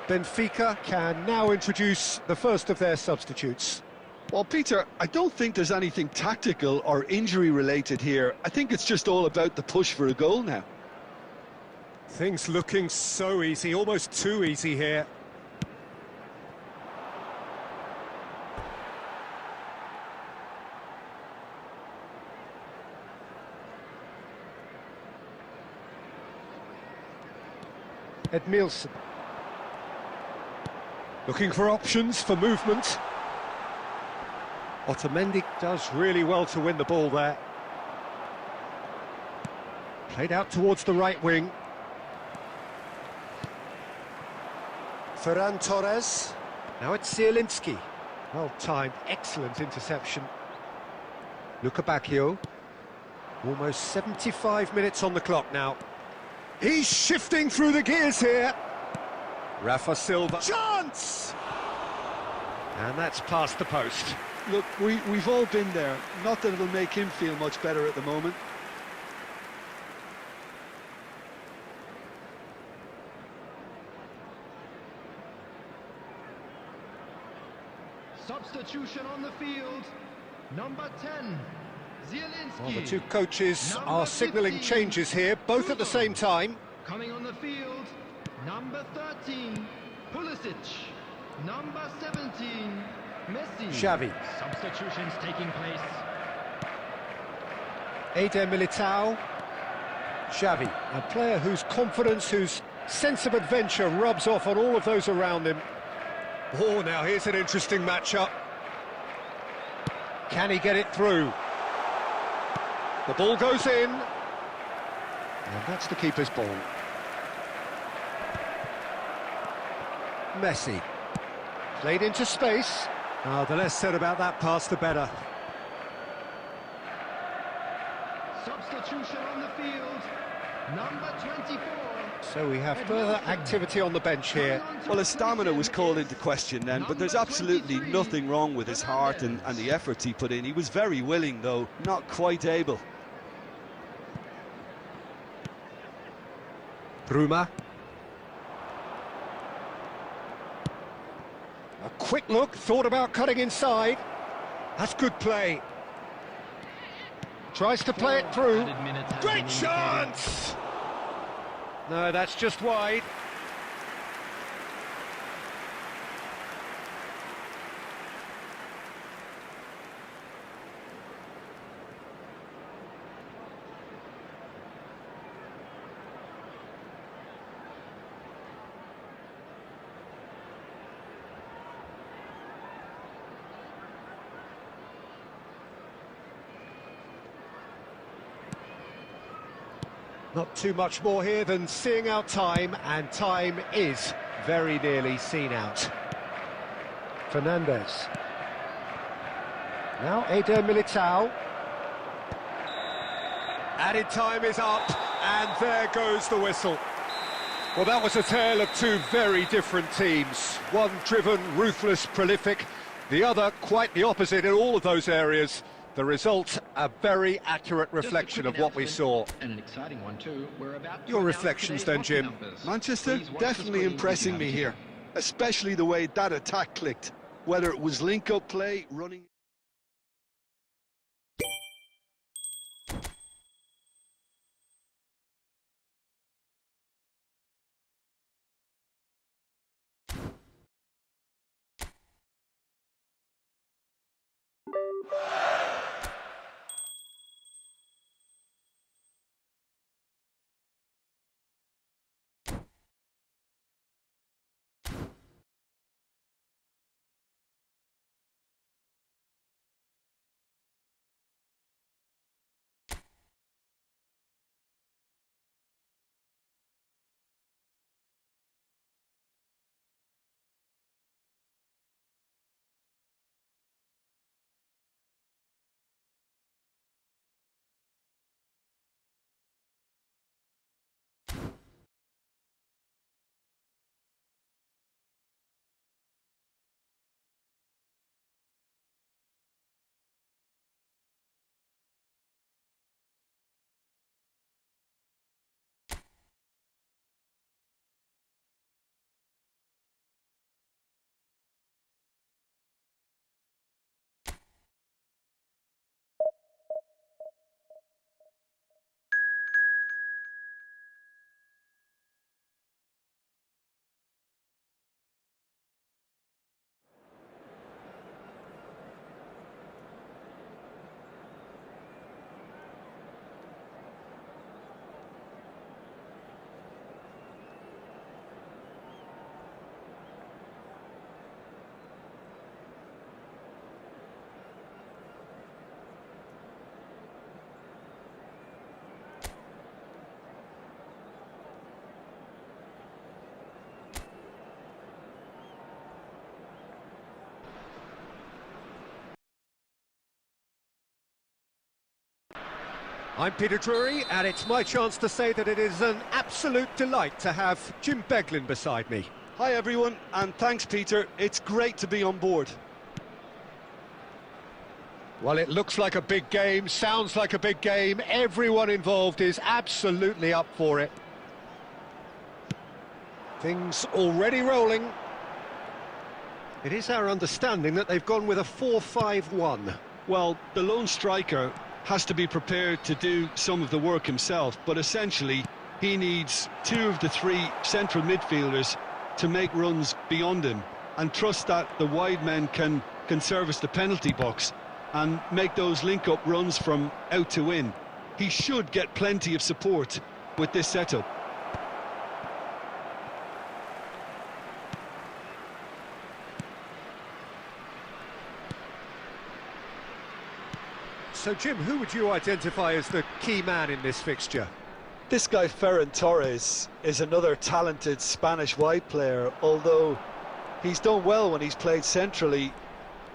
[SPEAKER 1] Benfica can now introduce the first of their substitutes.
[SPEAKER 2] Well, Peter, I don't think there's anything tactical or injury-related here. I think it's just all about the push for a goal now.
[SPEAKER 1] Things looking so easy, almost too easy here. Edmilson. Looking for options for movement. Otamendi does really well to win the ball there. Played out towards the right wing. Ferran Torres. Now it's Zielinski. Well timed, excellent interception. Luca Bacchio. Almost 75 minutes on the clock now. He's shifting through the gears here. Rafa Silva. Chance! And that's past the post.
[SPEAKER 2] Look, we've all been there. Not that it'll make him feel much better at the moment.
[SPEAKER 3] Substitution on the field. Number 10, Zielinski.
[SPEAKER 1] Well, the two coaches are signalling
[SPEAKER 3] 15,
[SPEAKER 1] changes here, both at the same time.
[SPEAKER 3] Coming on the field, number 13, Pulisic. Number 17, Messi.
[SPEAKER 1] Xavi.
[SPEAKER 3] Substitutions taking place.
[SPEAKER 1] Eder Militao. Xavi, a player whose confidence, whose sense of adventure rubs off on all of those around him. Oh, now here's an interesting matchup. Can he get it through? The ball goes in. And that's the keeper's ball. Messi. Played into space. Oh, the less said about that pass, the better.
[SPEAKER 3] Substitution on the field. Number 24.
[SPEAKER 1] So we have further activity on the bench here.
[SPEAKER 2] Well, his stamina was called into question then, but there's absolutely nothing wrong with his heart and the efforts he put in. He was very willing, though, not quite able.
[SPEAKER 1] Bruma. A quick look, thought about cutting inside. That's good play. Tries to play it through. Great chance! No, that's just wide. Not too much more here than seeing out time, and time is very nearly seen out. Fernandez. Now Eder Militao. Added time is up, and there goes the whistle. Well, that was a tale of two very different teams. One driven, ruthless, prolific. The other quite the opposite in all of those areas. The result, a very accurate reflection of what we saw.
[SPEAKER 4] And an exciting one too. We're about
[SPEAKER 1] Your reflections then, Jim?
[SPEAKER 2] Manchester definitely impressing me here, especially the way that attack clicked, whether it was link-up play, running...
[SPEAKER 1] I'm Peter Drury, and it's my chance to say that it is an absolute delight to have Jim Beglin beside me.
[SPEAKER 2] Hi everyone, and thanks Peter, it's great to be on board.
[SPEAKER 1] Well, it looks like a big game, sounds like a big game, everyone involved is absolutely up for it. Things already rolling. It is our understanding that they've gone with a 4-5-1.
[SPEAKER 2] Well, the lone striker has to be prepared to do some of the work himself, but essentially he needs two of the three central midfielders to make runs beyond him and trust that the wide men can service the penalty box and make those link-up runs from out to in. He should get plenty of support with this setup.
[SPEAKER 1] So, Jim, who would you identify as the key man in this fixture?
[SPEAKER 2] This guy Ferran Torres is another talented Spanish wide player, although he's done well when he's played centrally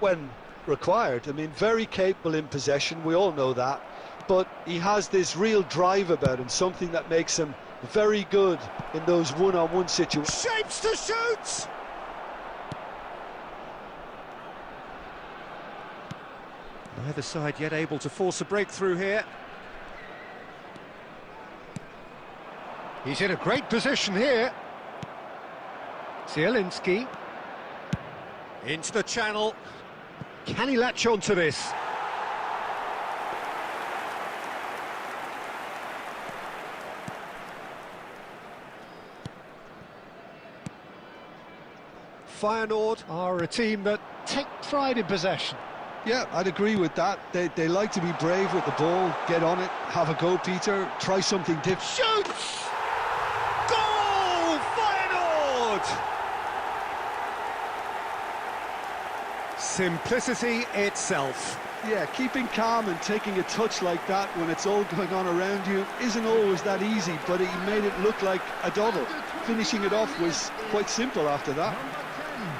[SPEAKER 2] when required. I mean, very capable in possession, we all know that, but he has this real drive about him, something that makes him very good in those one-on-one situations.
[SPEAKER 1] Shapes to shoot! Neither side yet able to force a breakthrough here. He's in a great position here. Zielinski. Into the channel. Can he latch on to this? Feyenoord are a team that take pride in possession.
[SPEAKER 2] Yeah, I'd agree with that. They like to be brave with the ball, get on it, have a go, Peter, try something different.
[SPEAKER 1] Shoots! Goal! Feyenoord! Simplicity itself.
[SPEAKER 2] Yeah, keeping calm and taking a touch like that when it's all going on around you isn't always that easy, but he made it look like a doddle. Finishing it off was quite simple after that.
[SPEAKER 3] Number 10.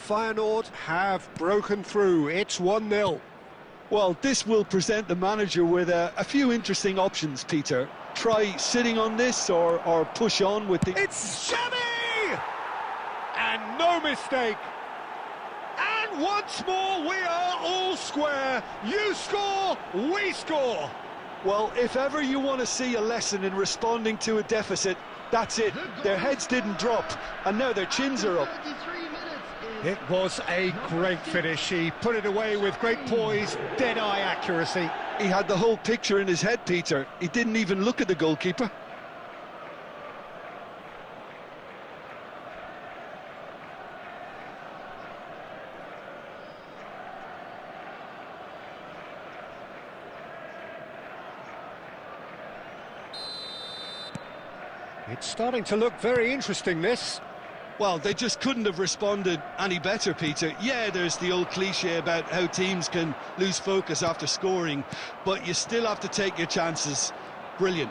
[SPEAKER 1] Feyenoord have broken through. It's 1-0.
[SPEAKER 2] Well, this will present the manager with a few interesting options, Peter. Try sitting on this or push on with the...
[SPEAKER 1] It's Xavi! And no mistake. And once more, we are all square. You score, we score.
[SPEAKER 2] Well, if ever you want to see a lesson in responding to a deficit, that's it. Their heads didn't drop, and now their chins are up.
[SPEAKER 3] 33 minutes is
[SPEAKER 1] It was a great finish. He put it away with great poise, dead-eye accuracy.
[SPEAKER 2] He had the whole picture in his head, Peter. He didn't even look at the goalkeeper.
[SPEAKER 1] It's starting to look very interesting, this.
[SPEAKER 2] Well, they just couldn't have responded any better, Peter. Yeah, there's the old cliche about how teams can lose focus after scoring, but you still have to take your chances. Brilliant.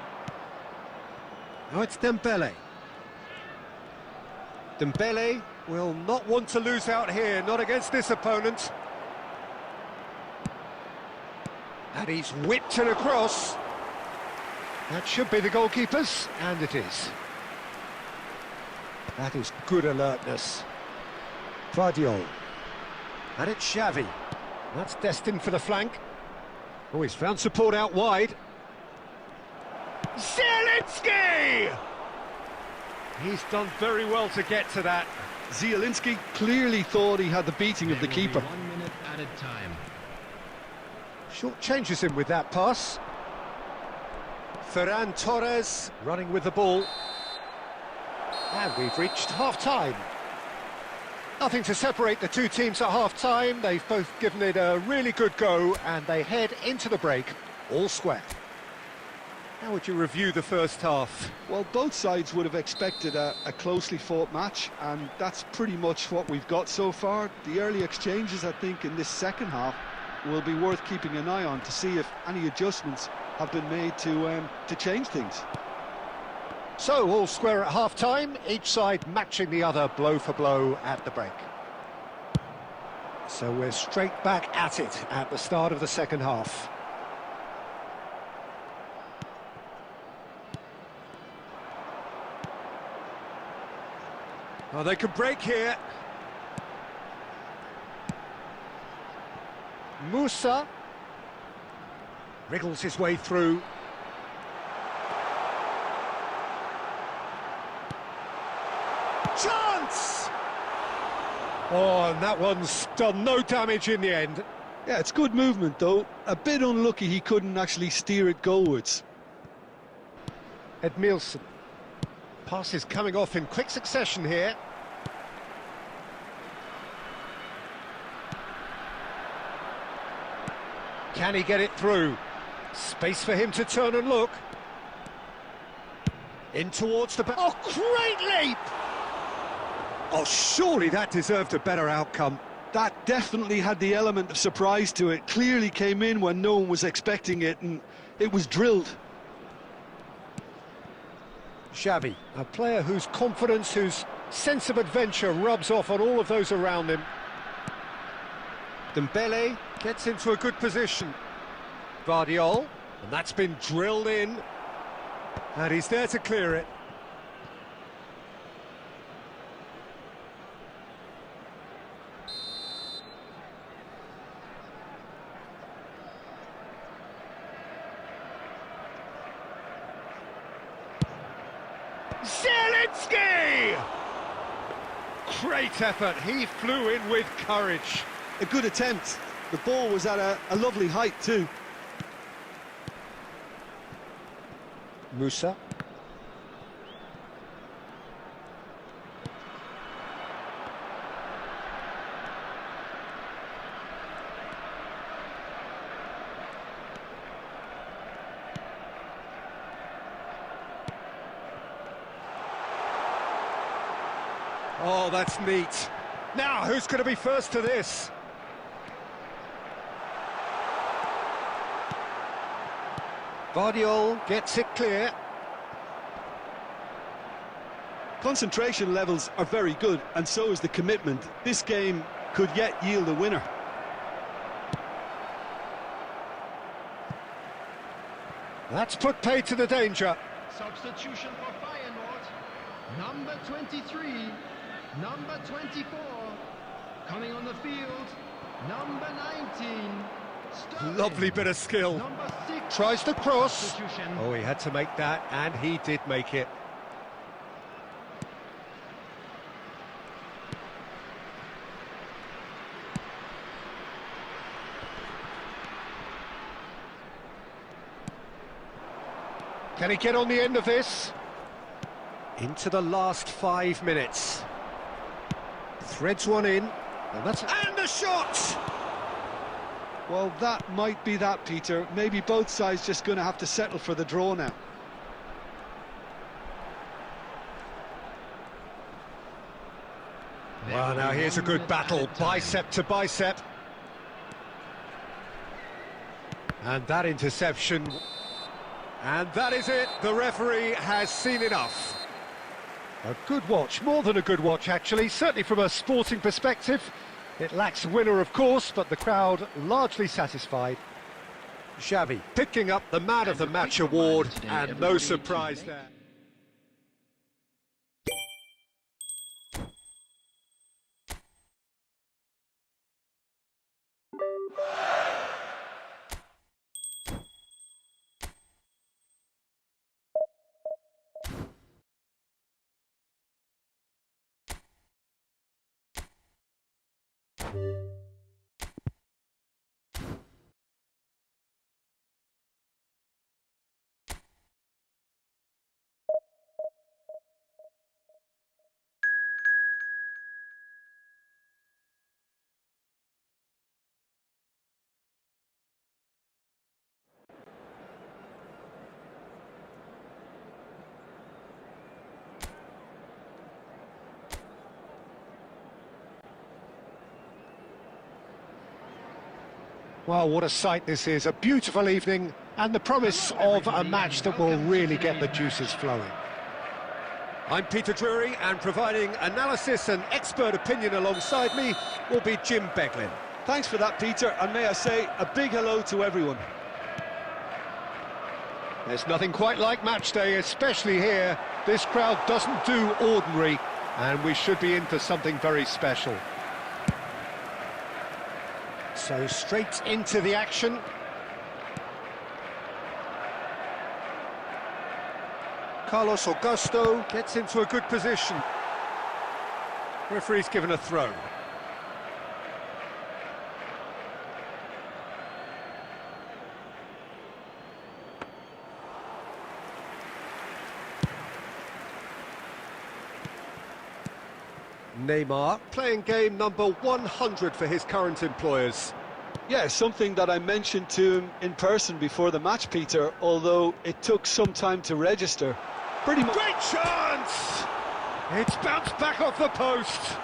[SPEAKER 1] Now it's Dembele. Dembele will not want to lose out here, not against this opponent. And he's whipped it across. That should be the goalkeeper's, and it is. That is good alertness. Vardiol. And it's Xavi. That's destined for the flank. Oh, he's found support out wide. Zielinski! He's done very well to get to that.
[SPEAKER 2] Zielinski clearly thought he had the beating of the keeper.
[SPEAKER 4] 1 minute added time.
[SPEAKER 1] Short changes him with that pass. Ferran Torres running with the ball. And we've reached half-time. Nothing to separate the two teams at half-time. They've both given it a really good go, and they head into the break all square. How would you review the first half?
[SPEAKER 2] Well, both sides would have expected a closely fought match, and that's pretty much what we've got so far. The early exchanges, I think, in this second half will be worth keeping an eye on to see if any adjustments have been made to change things.
[SPEAKER 1] So, all square at half-time, each side matching the other blow for blow at the break. So we're straight back at it at the start of the second half. Oh, they could break here. Musa wriggles his way through. Chance! Oh, and that one's done no damage in the end.
[SPEAKER 2] Yeah, it's good movement, though. A bit unlucky he couldn't actually steer it goalwards.
[SPEAKER 1] Edmilson. Passes coming off in quick succession here. Can he get it through? Space for him to turn and look. In towards the back. Oh, great leap! Oh, surely that deserved a better outcome.
[SPEAKER 2] That definitely had the element of surprise to it. Clearly came in when no one was expecting it, and it was drilled.
[SPEAKER 1] Xavi, a player whose confidence, whose sense of adventure rubs off on all of those around him. Dembele gets into a good position. Guardiola, and that's been drilled in. And he's there to clear it. Zielinski! Great effort, he flew in with courage.
[SPEAKER 2] A good attempt. The ball was at a lovely height too.
[SPEAKER 1] Musa. Oh, that's neat. Now, who's going to be first to this? Guardiola gets it clear.
[SPEAKER 2] Concentration levels are very good, and so is the commitment. This game could yet yield a winner.
[SPEAKER 1] That's put pay to the danger.
[SPEAKER 3] Substitution for Feyenoord. Number 23, number 24. Coming on the field, number 19. Sterling.
[SPEAKER 1] Lovely bit of skill.
[SPEAKER 3] Number 6.
[SPEAKER 1] Tries the cross.
[SPEAKER 3] Substitution.
[SPEAKER 1] Oh, he had to make that, and he did make it. Can he get on the end of this? Into the last 5 minutes. Threads one in, and the shot!
[SPEAKER 2] Well, that might be that, Peter. Maybe both sides just going to have to settle for the draw now.
[SPEAKER 1] Well, now here's a good battle, bicep to bicep. And that interception. And that is it, the referee has seen enough. A good watch, more than a good watch actually, certainly from a sporting perspective. It lacks winner of course, but the crowd largely satisfied. Xavi picking up the Man of the Match award, and no surprise there. Well, what a sight this is, a beautiful evening and the promise of a match that will really get the juices flowing. I'm Peter Drury, and providing analysis and expert opinion alongside me will be Jim Beglin.
[SPEAKER 2] Thanks for that, Peter, and may I say a big hello to everyone.
[SPEAKER 1] There's nothing quite like match day, especially here. This crowd doesn't do ordinary, and we should be in for something very special. So straight into the action. Carlos Augusto gets into a good position. Referee's given a throw. Neymar playing game number 100 for his current employers.
[SPEAKER 2] Yeah, something that I mentioned to him in person before the match, Peter, although it took some time to register. Pretty much.
[SPEAKER 1] Great chance! It's bounced back off the post.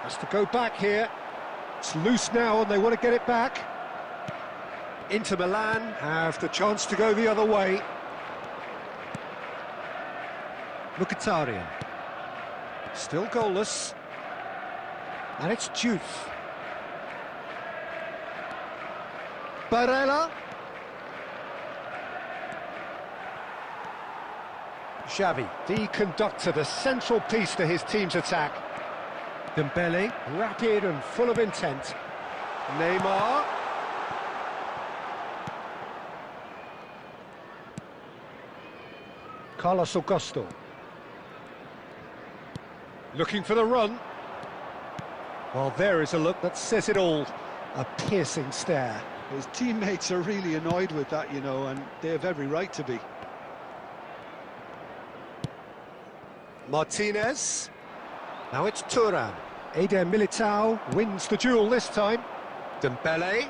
[SPEAKER 1] Has to go back here. It's loose now and they want to get it back. Inter Milan have the chance to go the other way. Mkhitaryan. Still goalless. And it's Juve. Barella. Xavi, the conductor, the central piece to his team's attack. Dembele, rapid and full of intent. Neymar. Carlos Augusto. Looking for the run. Well, there is a look that says it all. A piercing stare.
[SPEAKER 2] His teammates are really annoyed with that, you know, and they have every right to be.
[SPEAKER 1] Martinez. Now it's Thuram. Eder Militao wins the duel this time. Dembele.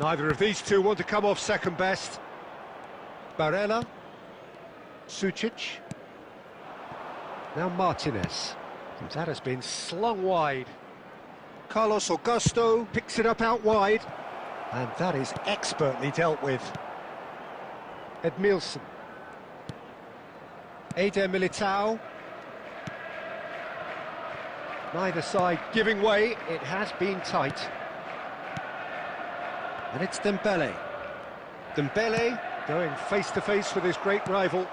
[SPEAKER 1] Neither of these two want to come off second best. Barella. Sucic. Now Martinez. And that has been slung wide. Carlos Augusto picks it up out wide. And that is expertly dealt with. Edmilson. Eder Militao. Neither side giving way, it has been tight. And it's Dembele. Dembele going face-to-face with his great rival.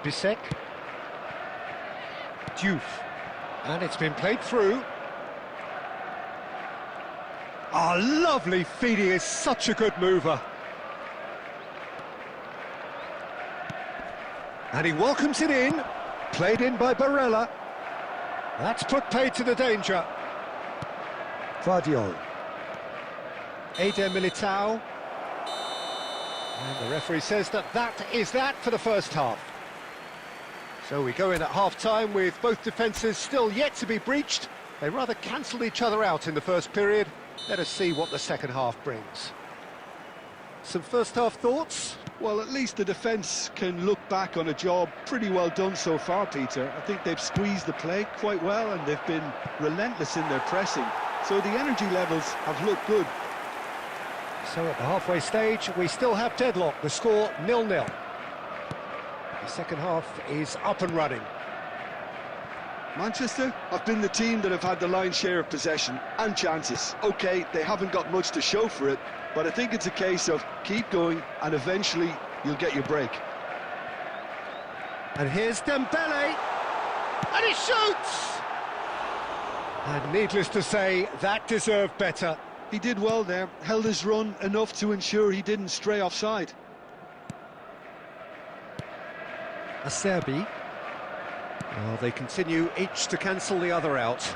[SPEAKER 1] Bisek. Diouf. And it's been played through. Ah, lovely feed, he is such a good mover. And he welcomes it in. Played in by Barella. That's put paid to the danger. Guardiola. Eder Militao. And the referee says that is that for the first half. So we go in at half-time with both defences still yet to be breached. They rather cancelled each other out in the first period. Let us see what the second half brings. Some first-half thoughts?
[SPEAKER 2] Well, at least the defence can look back on a job pretty well done so far, Peter. I think they've squeezed the play quite well and they've been relentless in their pressing. So the energy levels have looked good.
[SPEAKER 1] So at the halfway stage, we still have deadlock. The score 0-0. The second half is up and running.
[SPEAKER 2] Manchester have been the team that have had the lion's share of possession and chances. OK, they haven't got much to show for it, but I think it's a case of keep going and eventually you'll get your break.
[SPEAKER 1] And here's Dembele, and he shoots! And needless to say, that deserved better.
[SPEAKER 2] He did well there, held his run enough to ensure he didn't stray offside.
[SPEAKER 1] Acerbi. Well, they continue each to cancel the other out.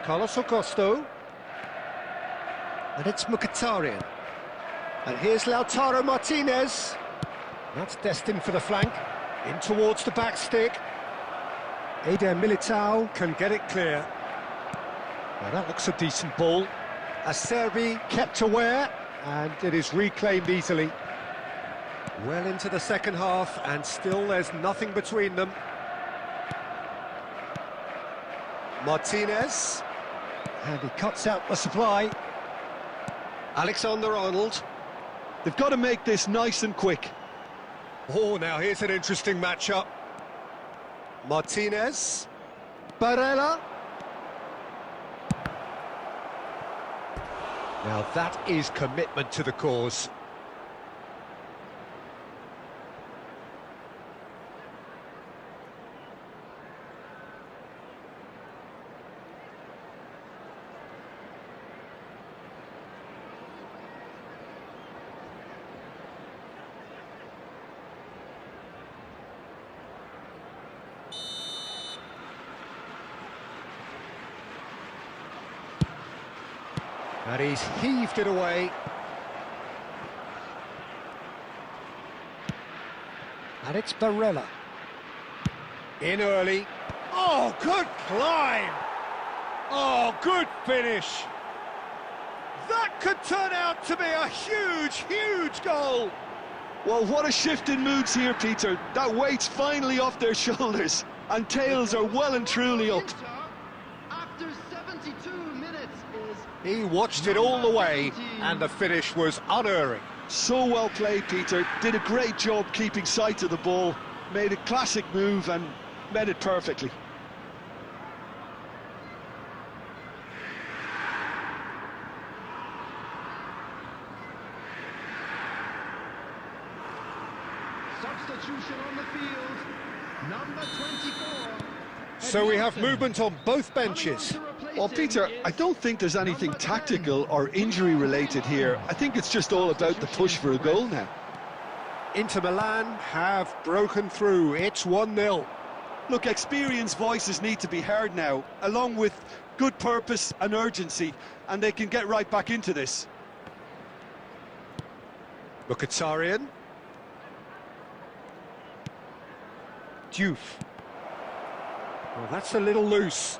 [SPEAKER 1] Carlos Augusto. And it's Mkhitaryan. And here's Lautaro Martinez. That's destined for the flank. In towards the back stick. Eder Militao can get it clear. Well, that looks a decent ball. Acerbi kept aware, and it is reclaimed easily. Well into the second half, and still there's nothing between them. Martinez. And he cuts out the supply. Alexander-Arnold.
[SPEAKER 2] They've got to make this nice and quick.
[SPEAKER 1] Oh, now here's an interesting matchup. Martinez. Barella. Now that is commitment to the cause. And he's heaved it away. And it's Barella. In early. Oh, good climb! Oh, good finish! That could turn out to be a huge, huge goal!
[SPEAKER 2] Well, what a shift in moods here, Peter. That weight's finally off their shoulders, and tails are well and truly up.
[SPEAKER 3] Inter, after 72 minutes, is
[SPEAKER 1] He watched it all the way, and the finish was unerring.
[SPEAKER 2] So well played, Peter. Did a great job keeping sight of the ball, made a classic move and met it perfectly.
[SPEAKER 3] substitution on the field. Number 24.
[SPEAKER 1] So we have movement on both benches.
[SPEAKER 2] Well, Peter, I don't think there's anything tactical or injury-related here. I think it's just all about the push for a goal now.
[SPEAKER 1] Inter Milan have broken through. It's 1-0.
[SPEAKER 2] Look, experienced voices need to be heard now, along with good purpose and urgency, and they can get right back into this.
[SPEAKER 1] Mkhitaryan. Diouf. Well, that's a little loose.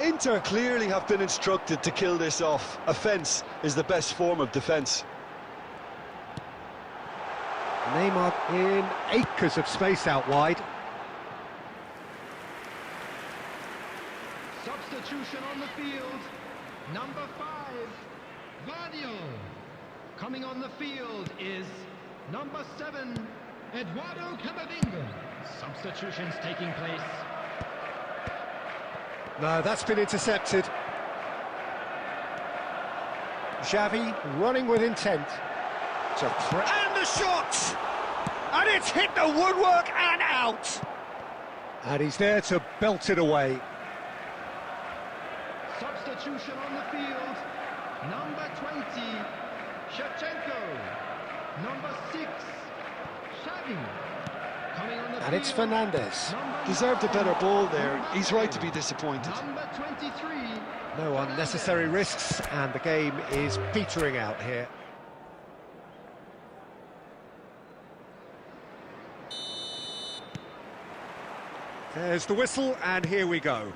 [SPEAKER 2] Inter clearly have been instructed to kill this off. Offence is the best form of defence.
[SPEAKER 1] Neymar in acres of space out wide.
[SPEAKER 3] Substitution on the field. Number 5, Vadio. Coming on the field is number 7, Eduardo Camavinga.
[SPEAKER 4] Substitutions taking place.
[SPEAKER 1] No, that's been intercepted. Xavi running with intent. And the shot! And it's hit the woodwork and out! And he's there to belt it away.
[SPEAKER 3] Substitution on the field. Number 20, Shevchenko. Number 6, Xavi. Coming on the
[SPEAKER 1] And
[SPEAKER 3] field.
[SPEAKER 1] it's Fernandez.
[SPEAKER 3] Number
[SPEAKER 2] Deserved a
[SPEAKER 3] 9,
[SPEAKER 2] better ball there. He's right to be disappointed.
[SPEAKER 3] Number 23.
[SPEAKER 1] No unnecessary risks, and the game is petering out here. There's the whistle, and here we go.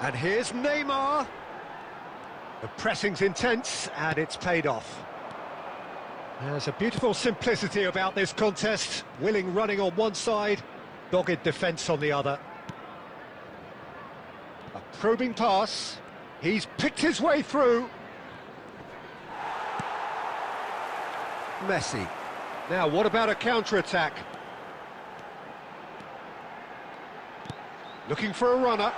[SPEAKER 1] And here's Neymar. The pressing's intense, and it's paid off. There's a beautiful simplicity about this contest. Willing running on one side, dogged defence on the other. A probing pass. He's picked his way through. Messi. Now, what about a counter-attack? Looking for a runner.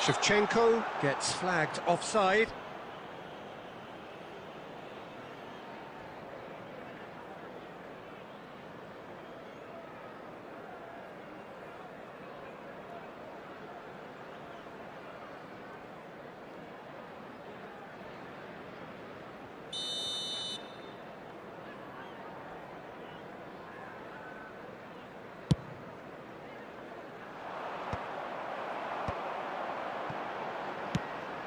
[SPEAKER 1] Shevchenko gets flagged offside.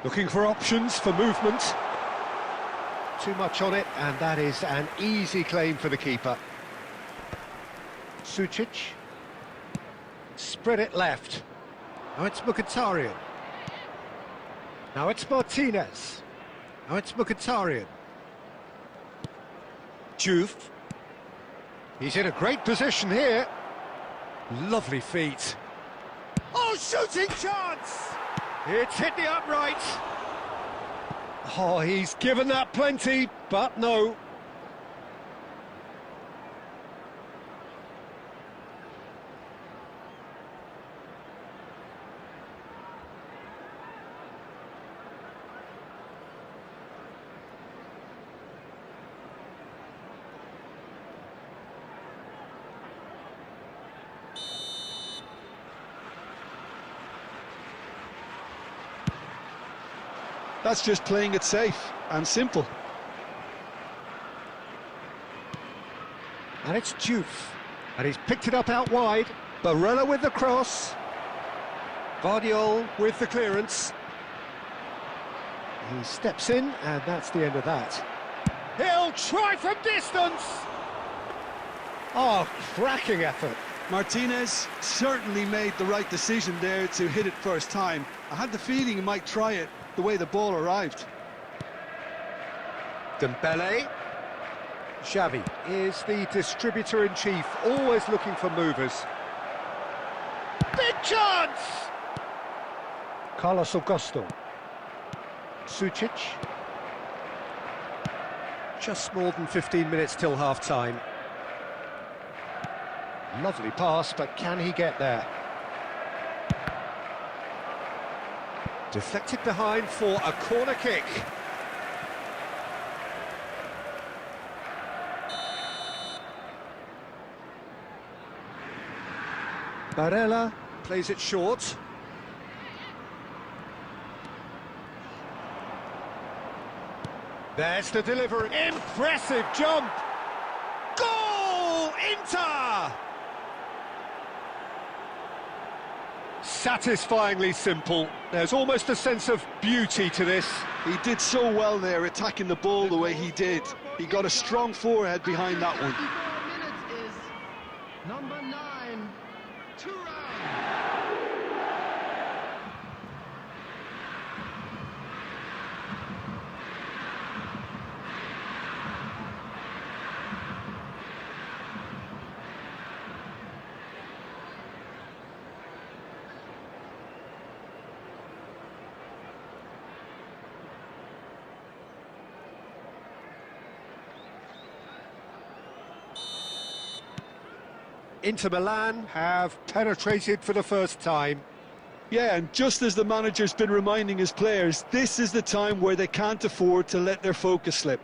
[SPEAKER 1] Looking for options for movement. Too much on it, and that is an easy claim for the keeper. Sucic. Spread it left. Now it's Mkhitaryan. Now it's Martinez. Now it's Mkhitaryan. Diouf. He's in a great position here. Lovely feet. Oh, shooting chance! It's hit the upright. Oh, he's given that plenty, but no.
[SPEAKER 2] That's just playing it safe and simple.
[SPEAKER 1] And it's Diouf. And he's picked it up out wide. Barella with the cross. Guardiola with the clearance. He steps in, and that's the end of that. He'll try from distance! Oh, cracking effort.
[SPEAKER 2] Martinez certainly made the right decision there to hit it first time. I had the feeling he might try it the way the ball arrived.
[SPEAKER 1] Dembele. Xavi is the distributor-in-chief, always looking for movers. Big chance! Carlos Augusto. Sucic. Just more than 15 minutes till half-time. Lovely pass, but can he get there? Deflected behind for a corner kick. Barella plays it short. There's the delivery. Impressive jump. Goal! Inter! Satisfyingly simple. There's almost a sense of beauty to this.
[SPEAKER 2] He did so well there, attacking the ball the way he did. He got a strong forehead behind that one.
[SPEAKER 3] 54 minutes is number 9, Thuram.
[SPEAKER 1] Inter Milan have penetrated for the first time.
[SPEAKER 2] Yeah, and just as the manager's been reminding his players, this is the time where they can't afford to let their focus slip.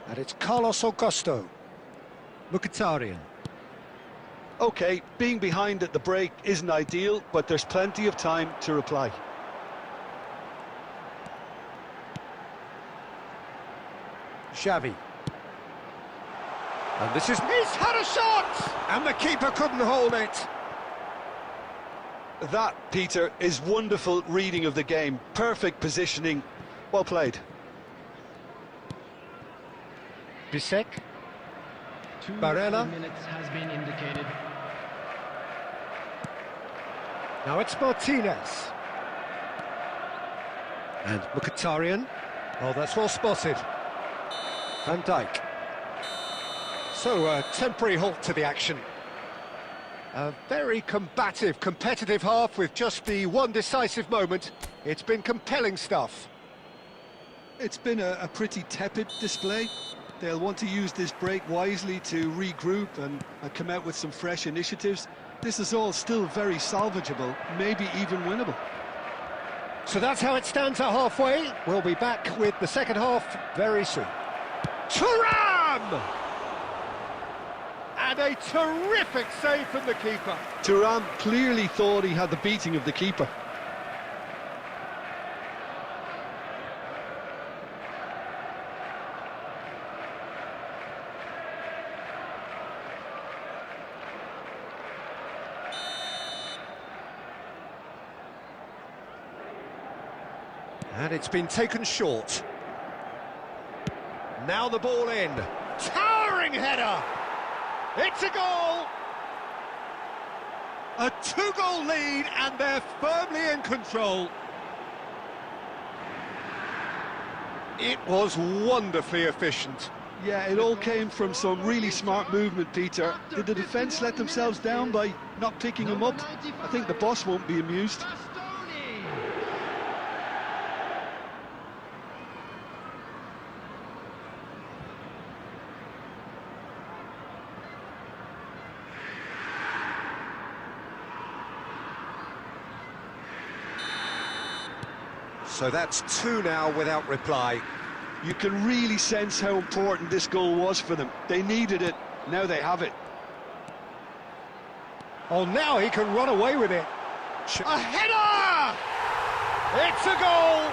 [SPEAKER 1] And it's Carlos Augusto. Mkhitaryan.
[SPEAKER 2] OK, being behind at the break isn't ideal, but there's plenty of time to reply.
[SPEAKER 1] Xavi. And this is... He's had a shot! And the keeper couldn't hold it.
[SPEAKER 2] That, Peter, is wonderful reading of the game. Perfect positioning. Well played.
[SPEAKER 1] Bisek.
[SPEAKER 4] 2
[SPEAKER 1] Barella.
[SPEAKER 4] minutes has been indicated.
[SPEAKER 1] Now it's Martinez. And Mkhitaryan. Oh, that's well spotted. Van Dijk. So, a temporary halt to the action. A very combative, competitive half with just the one decisive moment. It's been compelling stuff.
[SPEAKER 2] It's been a pretty tepid display. They'll want to use this break wisely to regroup and come out with some fresh initiatives. This is all still very salvageable, maybe even winnable.
[SPEAKER 1] So that's how it stands at halfway. We'll be back with the second half very soon. Thuram! And a terrific save from the keeper.
[SPEAKER 2] Thuram clearly thought he had the beating of the keeper.
[SPEAKER 1] And it's been taken short. Now the ball in. Towering header! It's a goal! A 2-goal lead, and they're firmly in control. It was wonderfully efficient.
[SPEAKER 2] Yeah, it all came from some really smart movement, Peter. Did the defence let themselves down by not picking him up? I think the boss won't be amused.
[SPEAKER 3] Bastoni.
[SPEAKER 1] So that's 2 now without reply.
[SPEAKER 2] You can really sense how important this goal was for them. They needed it, now they have it.
[SPEAKER 1] Oh, now he can run away with it. A header! It's a goal!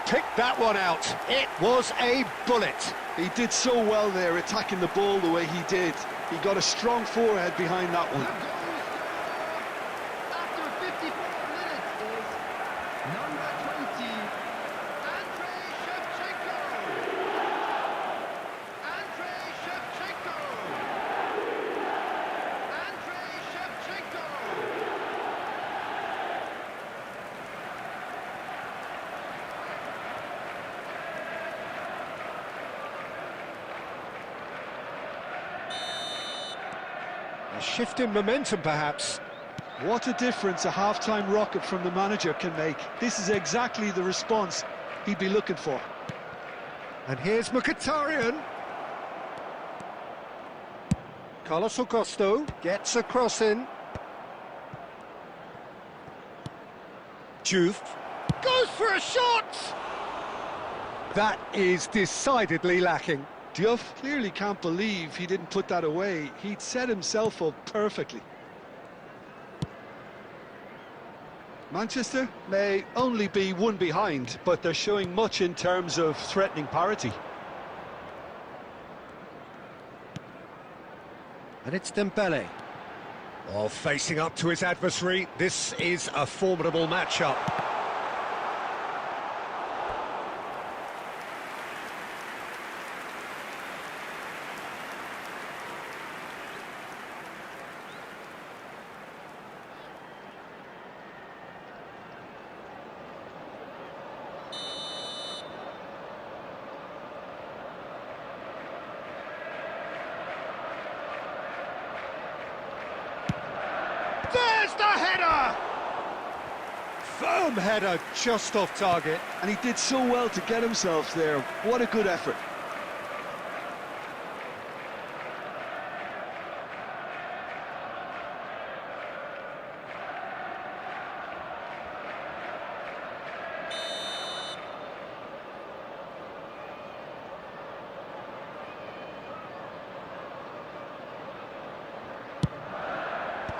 [SPEAKER 1] picked that one out. It was a bullet.
[SPEAKER 2] He did so well there, attacking the ball the way he did. He got a strong forehead behind that one.
[SPEAKER 3] After 54 minutes is number 20, Andrei Shevchenko. Andrei Shevchenko. Andrei Shevchenko.
[SPEAKER 1] A shift in momentum, perhaps.
[SPEAKER 2] What a difference a half-time rocket from the manager can make. This is exactly the response he'd be looking for.
[SPEAKER 1] And here's Mkhitaryan. Carlos Augusto gets a cross in. Juve goes for a shot! That is decidedly lacking.
[SPEAKER 2] Diouf clearly can't believe he didn't put that away. He'd set himself up perfectly. Manchester may only be one behind, but they're showing much in terms of threatening parity.
[SPEAKER 1] And it's Dembele. Oh, facing up to his adversary, this is a formidable matchup. There's the header! Firm header, just off target.
[SPEAKER 2] And he did so well to get himself there. What a good effort.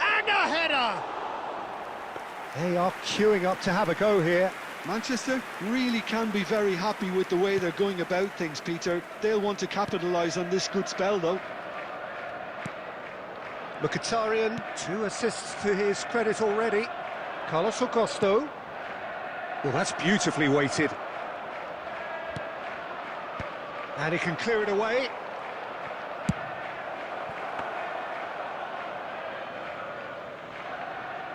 [SPEAKER 1] And a header! They are queuing up to have a go here.
[SPEAKER 2] Manchester really can be very happy with the way they're going about things, Peter. They'll want to capitalise on this good spell, though.
[SPEAKER 1] Mkhitaryan, 2 assists to his credit already. Carlos Augusto. Well, that's beautifully weighted. And he can clear it away.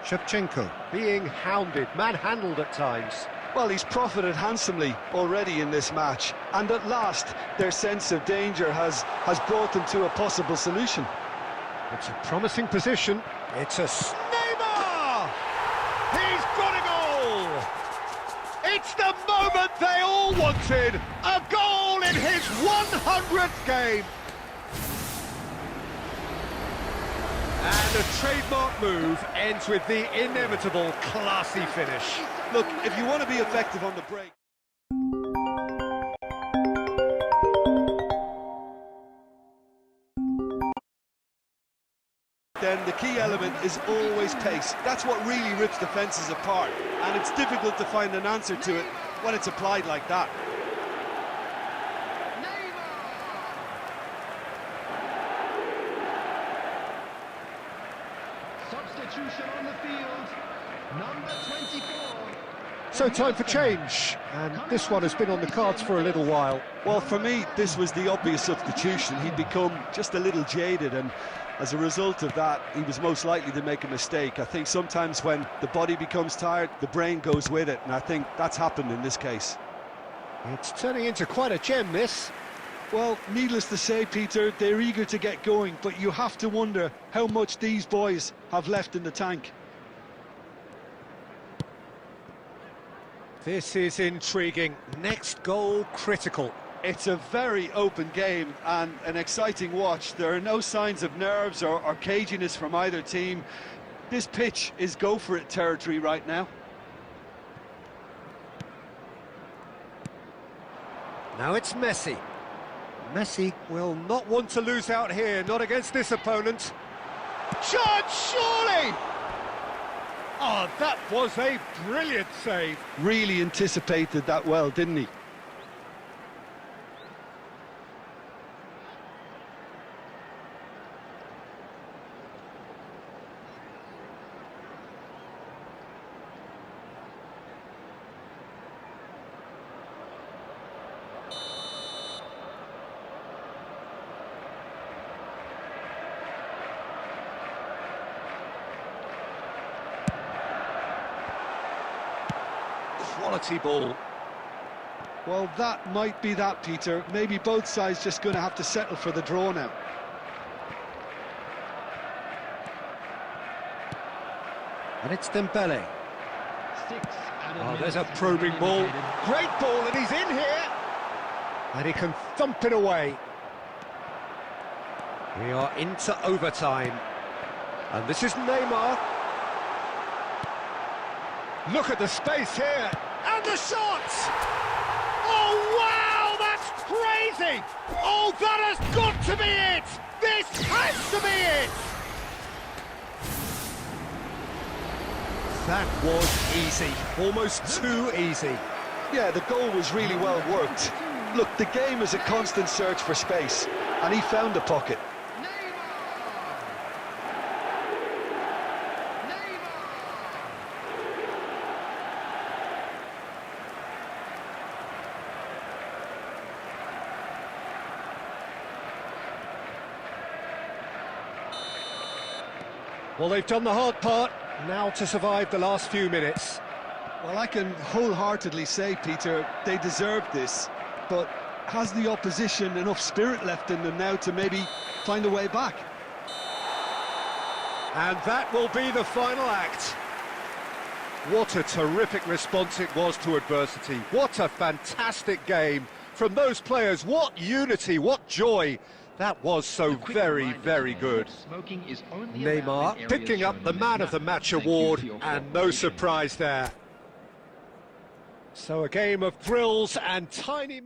[SPEAKER 1] Shevchenko being hounded, manhandled at times.
[SPEAKER 2] Well, he's profited handsomely already in this match, and at last their sense of danger has brought them to a possible solution.
[SPEAKER 1] It's a promising position. It's a Neymar! He's got a goal! It's the moment they all wanted! A goal in his 100th game! And the trademark move ends with the inevitable classy finish.
[SPEAKER 2] Look, if you want to be effective on the break, then the key element is always pace. That's what really rips defences apart, and it's difficult to find an answer to it when it's applied like that.
[SPEAKER 3] Substitution on the field, number 24.
[SPEAKER 1] So time for change, and this one has been on the cards for a little while.
[SPEAKER 2] Well, for me, this was the obvious substitution. He'd become just a little jaded, and as a result of that, he was most likely to make a mistake. I think sometimes when the body becomes tired, the brain goes with it, and I think that's happened in this case.
[SPEAKER 1] It's turning into quite a gem, this.
[SPEAKER 2] Well, needless to say, Peter, they're eager to get going, but you have to wonder how much these boys have left in the tank.
[SPEAKER 1] This is intriguing. Next goal critical.
[SPEAKER 2] It's a very open game and an exciting watch. There are no signs of nerves or caginess from either team. This pitch is go-for-it territory right now.
[SPEAKER 1] Now it's Messi. Messi will not want to lose out here, not against this opponent. Shot, surely! Oh, that was a brilliant save.
[SPEAKER 2] Really anticipated that well, didn't he?
[SPEAKER 1] Quality ball.
[SPEAKER 2] Well, that might be that, Peter. Maybe both sides just going to have to settle for the draw now.
[SPEAKER 1] And it's Dembele.
[SPEAKER 3] 6 added
[SPEAKER 1] Oh, there's a
[SPEAKER 3] minutes
[SPEAKER 1] probing
[SPEAKER 3] have been
[SPEAKER 1] ball.
[SPEAKER 3] indicated.
[SPEAKER 1] Great ball, and he's in here. And he can thump it away. We are into overtime. And this is Neymar. Look at the space here. And the shots! Oh, wow, that's crazy! Oh, that has got to be it! This has to be it! That was easy, almost too easy.
[SPEAKER 2] Yeah, the goal was really well worked. Look, the game is a constant search for space, and he found a pocket.
[SPEAKER 1] Well, they've done the hard part, now to survive the last few minutes.
[SPEAKER 2] Well, I can wholeheartedly say, Peter, they deserved this, but has the opposition enough spirit left in them now to maybe find a way back?
[SPEAKER 1] And that will be the final act. What a terrific response it was to adversity. What a fantastic game from those players. What unity, what joy. That was so very, very good.
[SPEAKER 3] Smoking is only allowed in
[SPEAKER 1] Neymar
[SPEAKER 3] areas
[SPEAKER 1] picking up
[SPEAKER 3] shown
[SPEAKER 1] the
[SPEAKER 3] on
[SPEAKER 1] Man
[SPEAKER 3] this
[SPEAKER 1] of the
[SPEAKER 3] map.
[SPEAKER 1] Match
[SPEAKER 3] Thank you
[SPEAKER 1] award,
[SPEAKER 3] for your
[SPEAKER 1] and no
[SPEAKER 3] cooperation.
[SPEAKER 1] surprise there. So a game of thrills and tiny...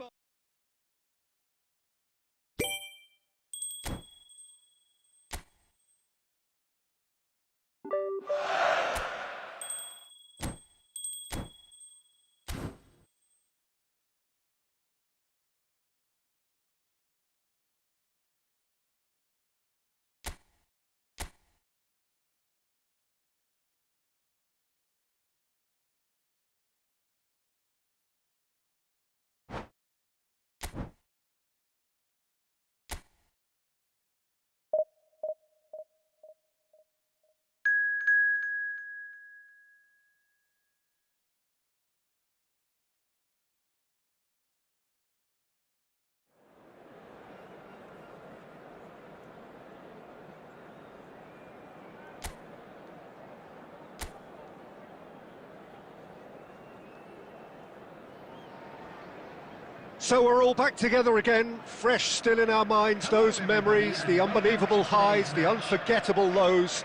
[SPEAKER 1] So we're all back together again, fresh still in our minds, those memories, the unbelievable highs, the unforgettable lows.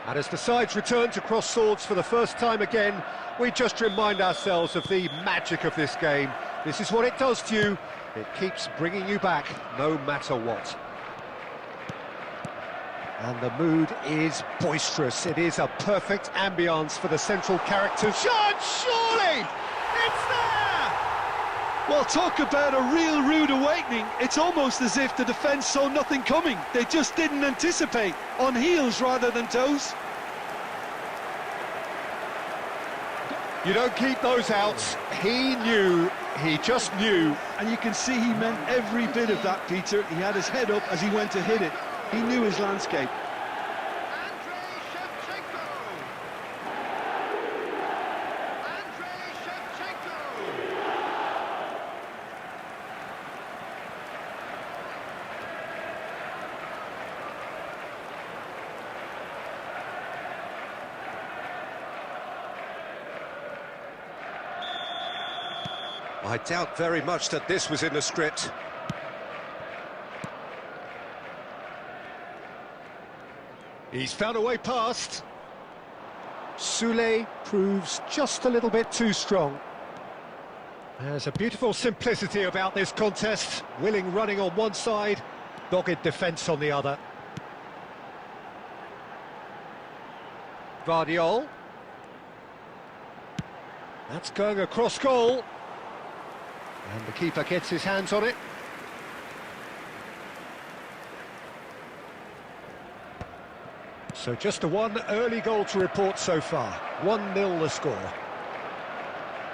[SPEAKER 1] And as the sides return to cross swords for the first time again, we just remind ourselves of the magic of this game. This is what it does to you. It keeps bringing you back, no matter what. And the mood is boisterous. It is a perfect ambience for the central characters. Shot, surely! It's there!
[SPEAKER 2] Well, talk about a real rude awakening. It's almost as if the defence saw nothing coming. They just didn't anticipate, on heels rather than toes.
[SPEAKER 1] You don't keep those outs. He knew, he just knew.
[SPEAKER 2] And you can see he meant every bit of that, Peter. He had his head up as he went to hit it. He knew his landscape.
[SPEAKER 1] I doubt very much that this was in the script. He's found a way past. Soule proves just a little bit too strong. There's a beautiful simplicity about this contest. Willing running on one side, dogged defence on the other. Vardiol. That's going across goal. And the keeper gets his hands on it. So just the one early goal to report so far. 1-0 the score.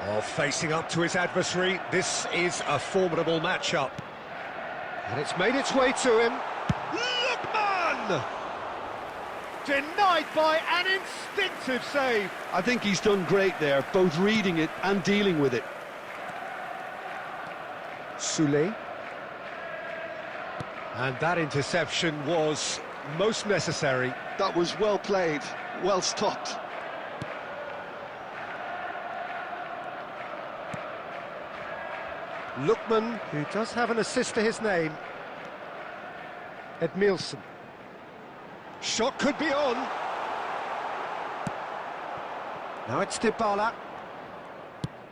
[SPEAKER 1] Oh, facing up to his adversary, this is a formidable matchup. And it's made its way to him. Lookman! Denied by an instinctive save.
[SPEAKER 2] I think he's done great there, both reading it and dealing with it.
[SPEAKER 1] Soulé. And that interception was most necessary.
[SPEAKER 2] That was well played, well stopped.
[SPEAKER 1] Lookman, who does have an assist to his name. Edmilson. Shot could be on. Now it's Dybala.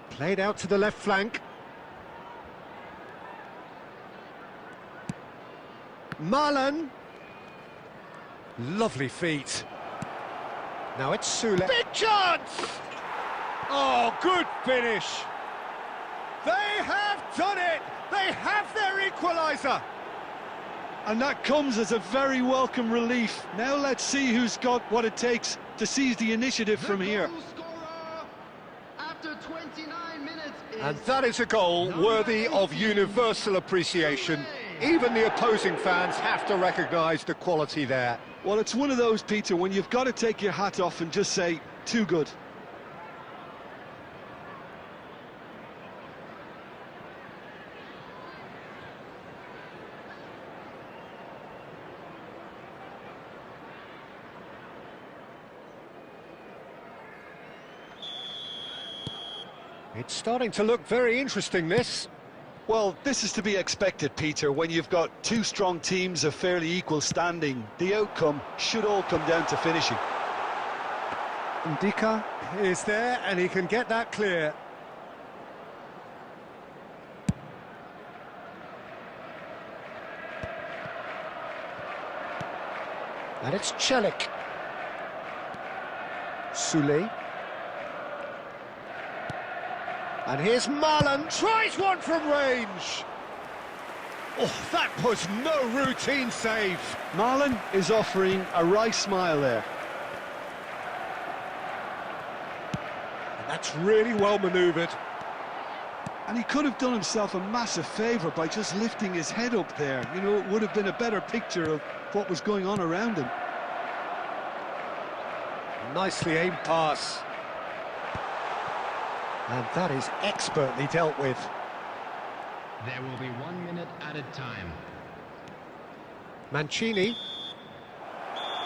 [SPEAKER 1] Played out to the left flank. Marlon. Lovely feet. Now it's Soulé. Big chance! Oh, good finish. They have done it! They have their equaliser!
[SPEAKER 2] And that comes as a very welcome relief. Now let's see who's got what it takes to seize the initiative from here.
[SPEAKER 3] Goal scorer after 29 minutes is
[SPEAKER 1] And that is a goal worthy of universal appreciation. Even the opposing fans have to recognise the quality there.
[SPEAKER 2] Well, it's one of those, Peter, when you've got to take your hat off and just say, too good.
[SPEAKER 1] It's starting to look very interesting, this.
[SPEAKER 2] Well, this is to be expected, Peter, when you've got two strong teams of fairly equal standing. The outcome should all come down to finishing.
[SPEAKER 1] Ndika is there, and he can get that clear. And it's Celik. Soulé. And here's Marlon, tries one from range. Oh, that was no routine save.
[SPEAKER 2] Marlon is offering a wry smile there.
[SPEAKER 1] And that's really well manoeuvred.
[SPEAKER 2] And he could have done himself a massive favour by just lifting his head up there. You know, it would have been a better picture of what was going on around him.
[SPEAKER 1] Nicely aimed pass. And that is expertly dealt with.
[SPEAKER 4] There will be 1 minute added time.
[SPEAKER 1] Mancini.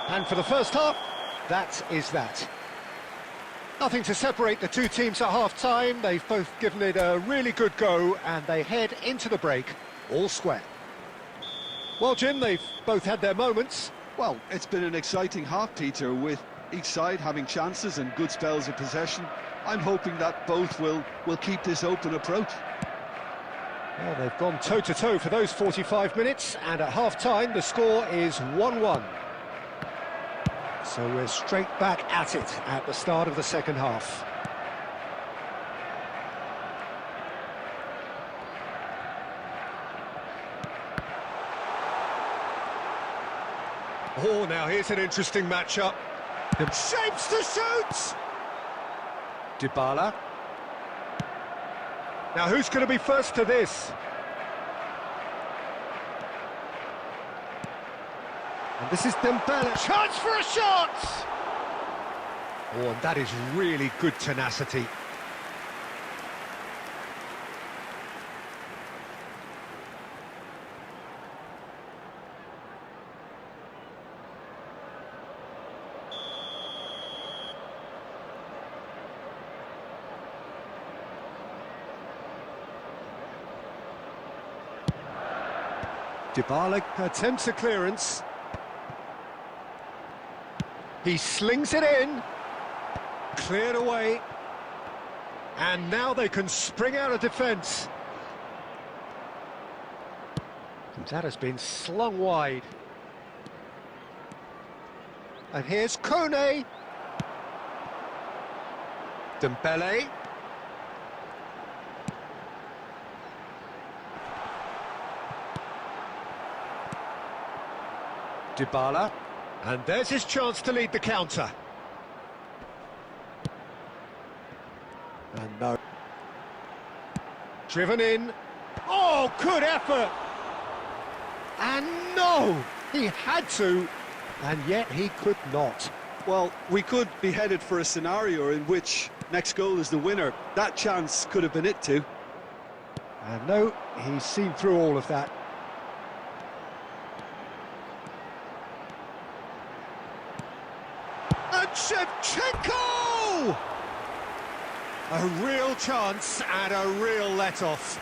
[SPEAKER 1] And for the first half, that is that. Nothing to separate the two teams at half-time. They've both given it a really good go, and they head into the break all square. Well, Jim, they've both had their moments.
[SPEAKER 2] Well, it's been an exciting half, Peter, with each side having chances and good spells of possession. I'm hoping that both will keep this open approach.
[SPEAKER 1] Well, they've gone toe-to-toe for those 45 minutes, and at half-time the score is 1-1. So we're straight back at it at the start of the second half. Oh, now here's an interesting matchup. Shapes to shoot! Dybala. Now who's going to be first to this? And this is Dembele. Chance for a shot! Oh, and that is really good tenacity. Dybala attempts a clearance. He slings it in. Cleared away. And now they can spring out of defence. That has been slung wide. And here's Kone. Dembele. Dybala. And there's his chance to lead the counter. And no. Driven in. Oh, good effort! And no! He had to, and yet he could not.
[SPEAKER 2] Well, we could be headed for a scenario in which next goal is the winner. That chance could have been it too.
[SPEAKER 1] And no, he's seen through all of that. And Shevchenko! A real chance and a real let-off.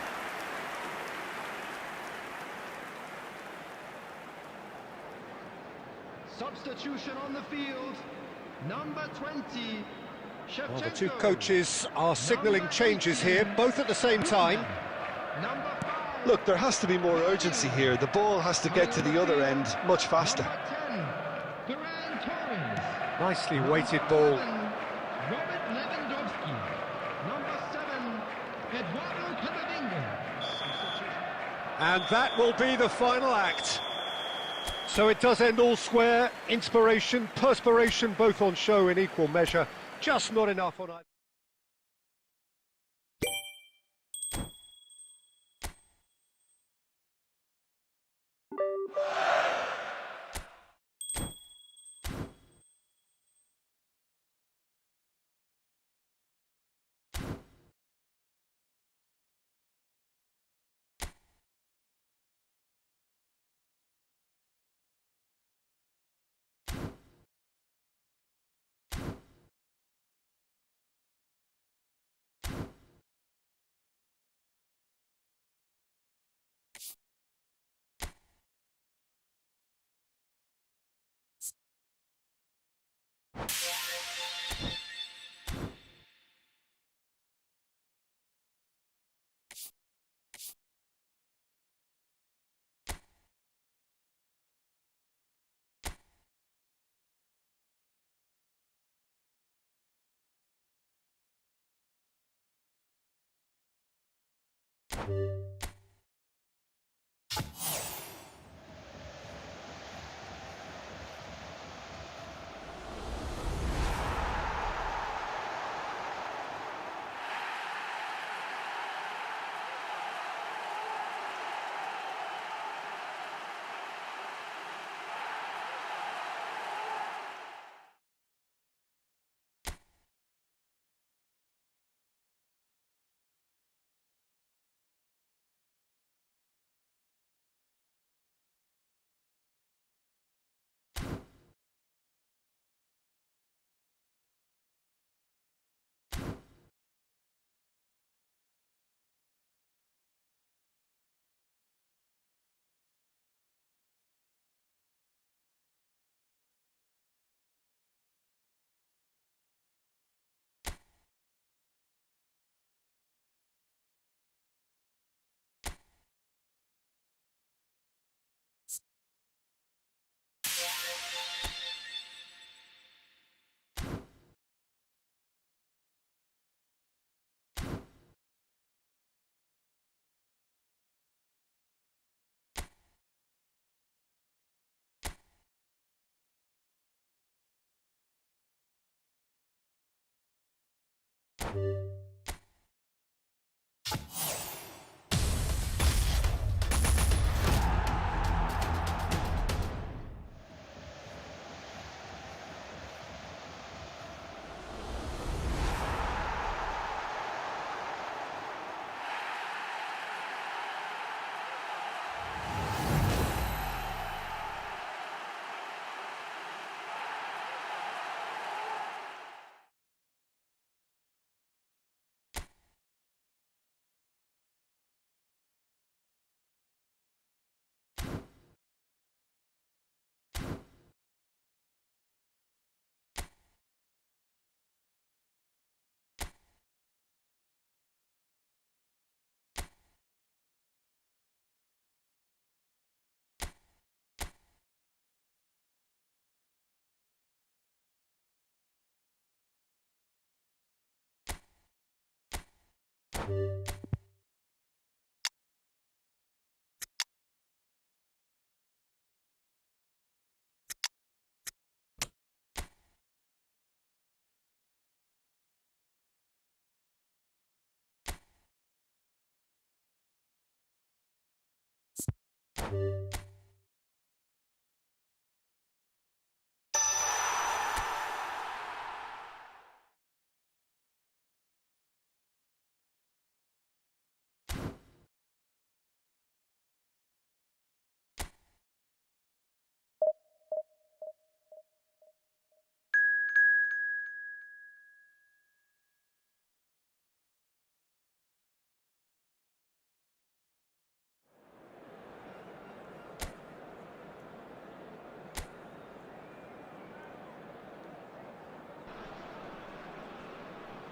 [SPEAKER 3] Substitution on the field, number 20, Shevchenko.
[SPEAKER 1] Well, the two coaches are signalling changes here, both at the same time.
[SPEAKER 3] Number 5.
[SPEAKER 2] Look, there has to be more urgency here. The ball has to get to the other end much faster.
[SPEAKER 3] Number 10, Ferran Torres.
[SPEAKER 1] Nicely weighted ball.
[SPEAKER 3] 11, Robert Lewandowski. Number 7, Eduardo Camavinga.
[SPEAKER 1] And that will be the final act. So it does end all square. Inspiration, perspiration, both on show in equal measure. Just not enough on either.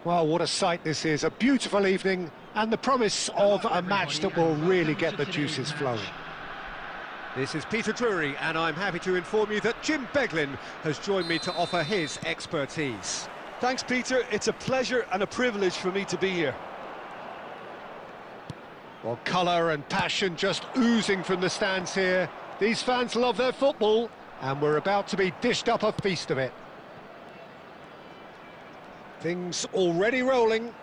[SPEAKER 1] Well, what a sight this is. A beautiful evening and the promise of a match that will really get the juices flowing. This is Peter Drury, and I'm happy to inform you that Jim Beglin has joined me to offer his expertise.
[SPEAKER 2] Thanks, Peter. It's a pleasure and a privilege for me to be here.
[SPEAKER 1] Well, colour and passion just oozing from the stands here. These fans love their football, and we're about to be dished up a feast of it. Things already rolling.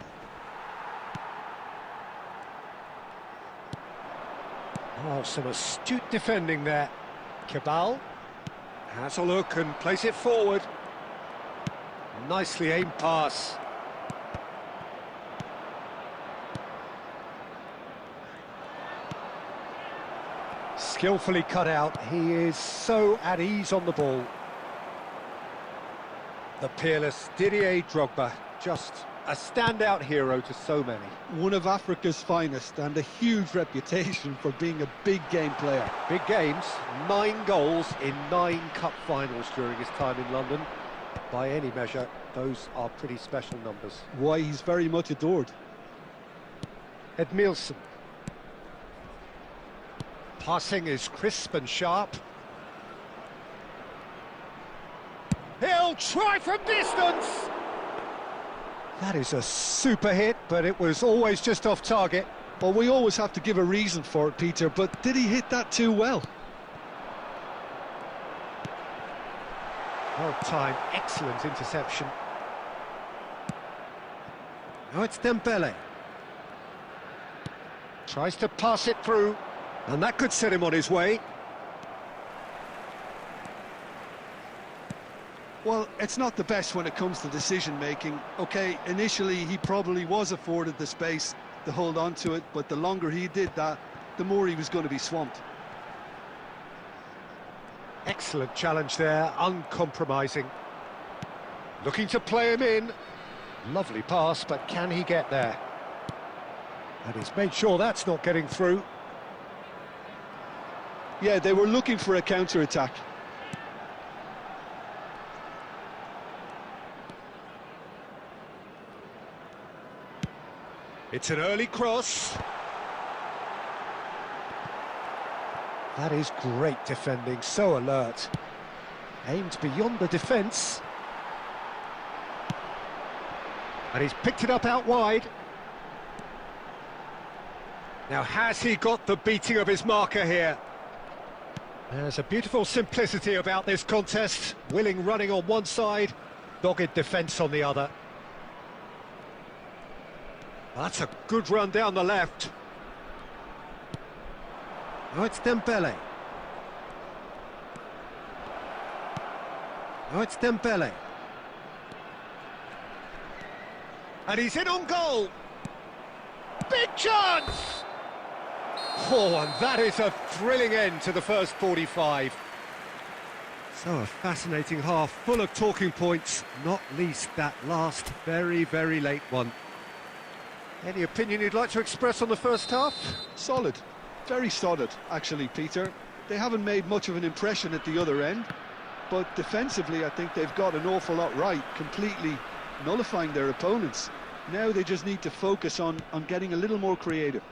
[SPEAKER 1] Oh, some astute defending there. Cabal has a look and plays it forward. Nicely aimed pass. Skillfully cut out. He is so at ease on the ball. The peerless Didier Drogba, just a standout hero to so many.
[SPEAKER 2] One of Africa's finest and a huge reputation for being a big game player.
[SPEAKER 1] Big games, 9 goals in 9 cup finals during his time in London. By any measure, those are pretty special numbers.
[SPEAKER 2] Why, he's very much adored.
[SPEAKER 1] Edmilson. Passing is crisp and sharp. He'll try from distance! That is a super hit, but it was always just off target.
[SPEAKER 2] Well, we always have to give a reason for it, Peter, but did he hit that too well?
[SPEAKER 1] Well timed, excellent interception. Now it's Dembele. Tries to pass it through, and that could set him on his way.
[SPEAKER 2] Well, it's not the best when it comes to decision-making. OK, initially he probably was afforded the space to hold on to it, but the longer he did that, the more he was going to be swamped.
[SPEAKER 1] Excellent challenge there, uncompromising. Looking to play him in. Lovely pass, but can he get there? And he's made sure that's not getting through.
[SPEAKER 2] Yeah, they were looking for a counter-attack.
[SPEAKER 1] It's an early cross. That is great defending, so alert. Aimed beyond the defence. And he's picked it up out wide. Now, has he got the beating of his marker here? There's a beautiful simplicity about this contest. Willing running on one side, dogged defence on the other. That's a good run down the left. Now it's Dembele. Now it's Dembele. And he's in on goal. Big chance! Oh, and that is a thrilling end to the first 45. So a fascinating half, full of talking points, not least that last very, very late one. Any opinion you'd like to express on the first half?
[SPEAKER 2] Solid. Very solid, actually, Peter. They haven't made much of an impression at the other end, but defensively I think they've got an awful lot right, completely nullifying their opponents. Now they just need to focus on getting a little more creative.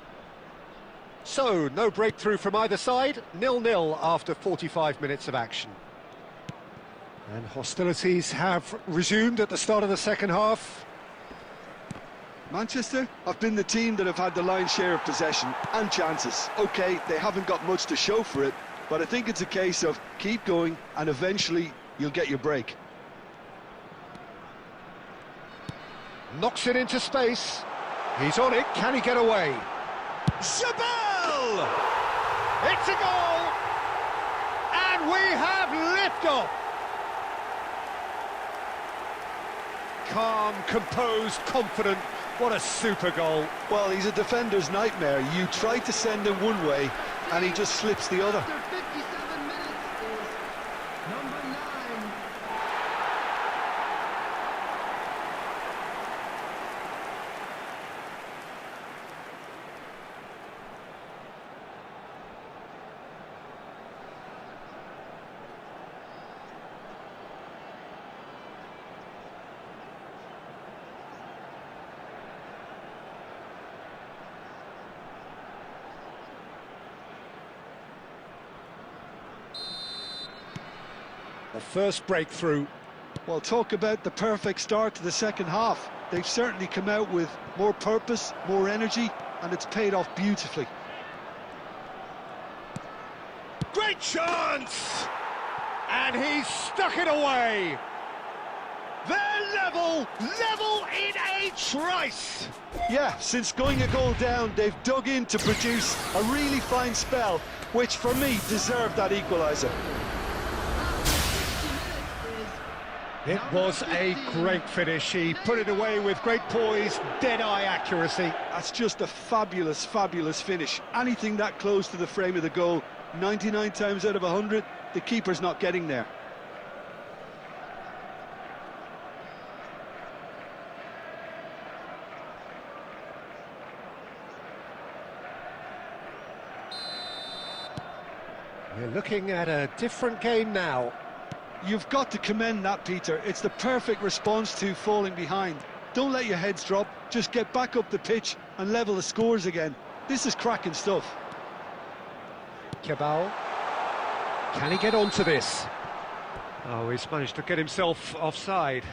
[SPEAKER 1] So, no breakthrough from either side, 0-0 after 45 minutes of action. And hostilities have resumed at the start of the second half.
[SPEAKER 2] Manchester have been the team that have had the lion's share of possession and chances. OK, they haven't got much to show for it, but I think it's a case of keep going and eventually you'll get your break.
[SPEAKER 1] Knocks it into space. He's on it. Can he get away? Jabal! It's a goal! And we have liftoff! Calm, composed, confident. What a super goal.
[SPEAKER 2] Well, he's a defender's nightmare. You try to send him one way, and he just slips the other.
[SPEAKER 3] After 57 minutes is number 9.
[SPEAKER 1] The first breakthrough.
[SPEAKER 2] Well, talk about the perfect start to the second half. They've certainly come out with more purpose, more energy, and it's paid off beautifully.
[SPEAKER 1] Great chance! And he's stuck it away. They're level in a trice.
[SPEAKER 2] Yeah, since going a goal down, they've dug in to produce a really fine spell, which for me deserved that equaliser.
[SPEAKER 1] It was a great finish. He put it away with great poise, dead-eye accuracy.
[SPEAKER 2] That's just a fabulous, fabulous finish. Anything that close to the frame of the goal, 99 times out of 100, the keeper's not getting there.
[SPEAKER 1] We're looking at a different game now.
[SPEAKER 2] You've got to commend that, Peter. It's the perfect response to falling behind. Don't let your heads drop, just get back up the pitch and level the scores again. This is cracking stuff.
[SPEAKER 1] Cabal. Can he get onto this? Oh, he's managed to get himself offside.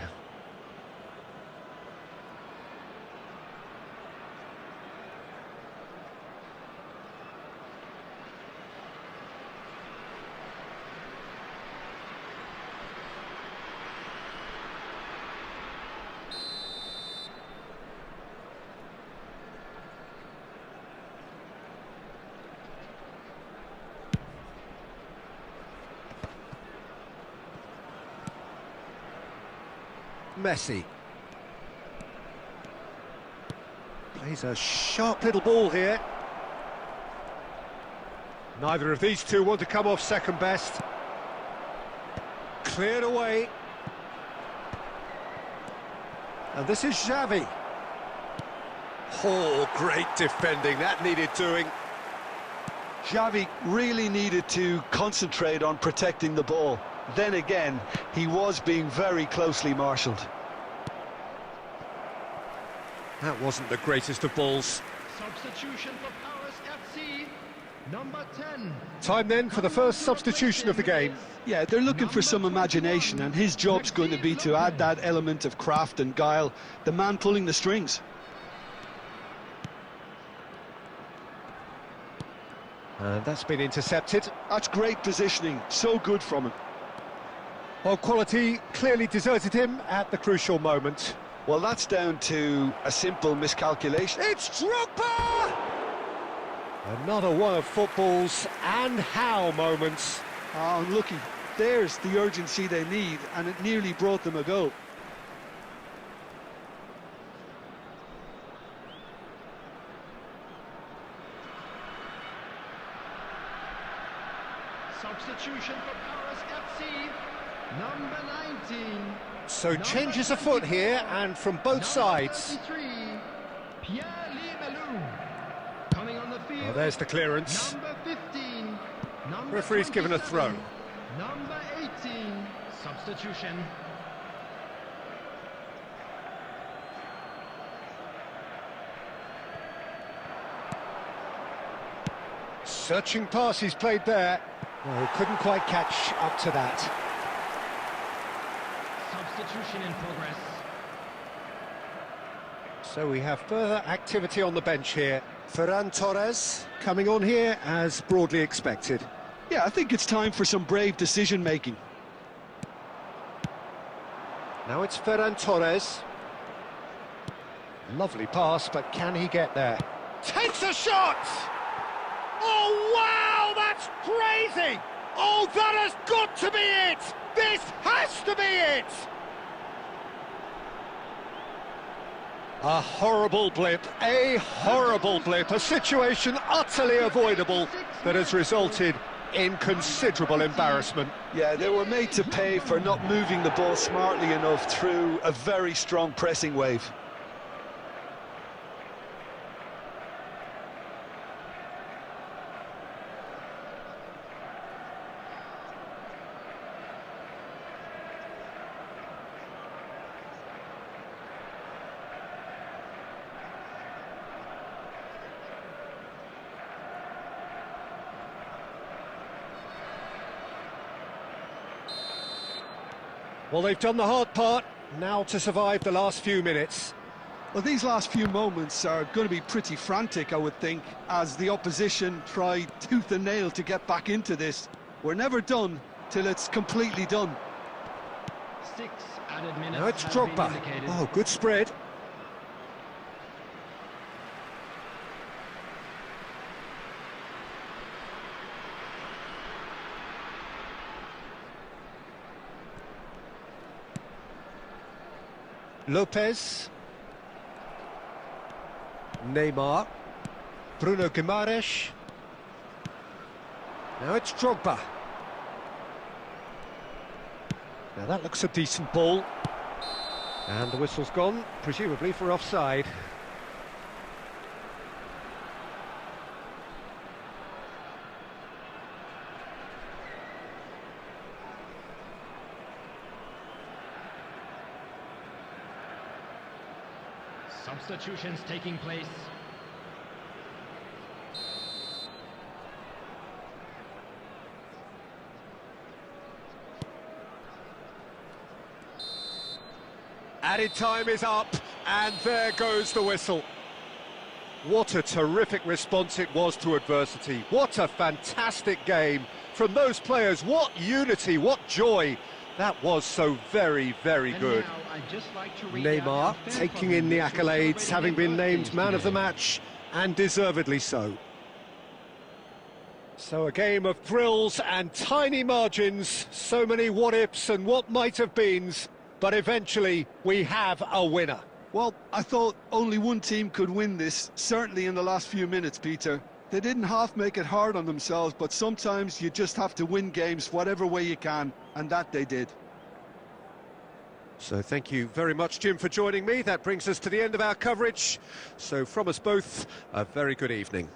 [SPEAKER 1] Messi. Plays a sharp little ball here. Neither of these two want to come off second best. Cleared away. And this is Xavi. Oh, great defending. That needed doing.
[SPEAKER 2] Xavi really needed to concentrate on protecting the ball. Then again, he was being very closely marshalled.
[SPEAKER 1] That wasn't the greatest of balls.
[SPEAKER 3] Substitution for Paris FC, number 10.
[SPEAKER 1] Time then for the first substitution of the game.
[SPEAKER 2] Yeah, they're looking for some imagination, and his job's going to be to add that element of craft and guile, the man pulling the strings.
[SPEAKER 1] And that's been intercepted.
[SPEAKER 2] That's great positioning, so good from him.
[SPEAKER 1] Well, quality clearly deserted him at the crucial moment.
[SPEAKER 2] Well, that's down to a simple miscalculation.
[SPEAKER 1] It's Drogba! Another one of football's and how moments.
[SPEAKER 2] Oh, unlucky. There's the urgency they need, and it nearly brought them a goal.
[SPEAKER 3] Substitution for Paris FC, number 19.
[SPEAKER 1] So changes afoot here, and from both sides.
[SPEAKER 3] 33, Pierre-Louis. Coming on the field.
[SPEAKER 1] Oh, there's the clearance.
[SPEAKER 3] Number 15. Number
[SPEAKER 1] Referee's given a
[SPEAKER 3] 27,
[SPEAKER 1] throw.
[SPEAKER 3] Number 18. Substitution.
[SPEAKER 1] Searching pass he's played there. Well, couldn't quite catch up to that.
[SPEAKER 3] Substitution in progress.
[SPEAKER 1] So we have further activity on the bench here. Ferran Torres coming on here as broadly expected.
[SPEAKER 2] Yeah, I think it's time for some brave decision-making.
[SPEAKER 1] Now it's Ferran Torres. Lovely pass, but can he get there? Takes a shot! Oh, wow! That's crazy! Oh, that has got to be it! This has to be it! A horrible blip, a situation utterly avoidable that has resulted in considerable embarrassment.
[SPEAKER 2] Yeah, they were made to pay for not moving the ball smartly enough through a very strong pressing wave.
[SPEAKER 1] Well, they've done the hard part, now to survive the last few minutes.
[SPEAKER 2] Well, these last few moments are going to be pretty frantic, I would think, as the opposition try tooth and nail to get back into this. We're never done till it's completely done.
[SPEAKER 3] 6 added minutes.
[SPEAKER 1] Now it's
[SPEAKER 3] have been
[SPEAKER 1] Drogba.
[SPEAKER 3] indicated.
[SPEAKER 1] Oh, good spread. Lopez, Neymar, Bruno Guimaraes. Now it's Drogba. Now that looks a decent ball. And the whistle's gone, presumably for offside.
[SPEAKER 3] Substitutions taking place.
[SPEAKER 1] Added time is up, and there goes the whistle. What a terrific response it was to adversity. What a fantastic game from those players. What unity, what joy. That was so very, very good.
[SPEAKER 3] And now I'd just like to read
[SPEAKER 1] Neymar
[SPEAKER 3] out our fan
[SPEAKER 1] taking in the
[SPEAKER 3] club members who
[SPEAKER 1] accolades,
[SPEAKER 3] celebrated
[SPEAKER 1] having
[SPEAKER 3] their
[SPEAKER 1] been named
[SPEAKER 3] birthdays
[SPEAKER 1] man of the
[SPEAKER 3] today.
[SPEAKER 1] match, and deservedly so. So a game of thrills and tiny margins, so many what-ifs and what-might-have-beens, but eventually we have a winner.
[SPEAKER 2] Well, I thought only one team could win this, certainly in the last few minutes, Peter. They didn't half make it hard on themselves, but sometimes you just have to win games whatever way you can, and that they did.
[SPEAKER 1] So thank you very much, Jim, for joining me. That brings us to the end of our coverage. So from us both, a very good evening.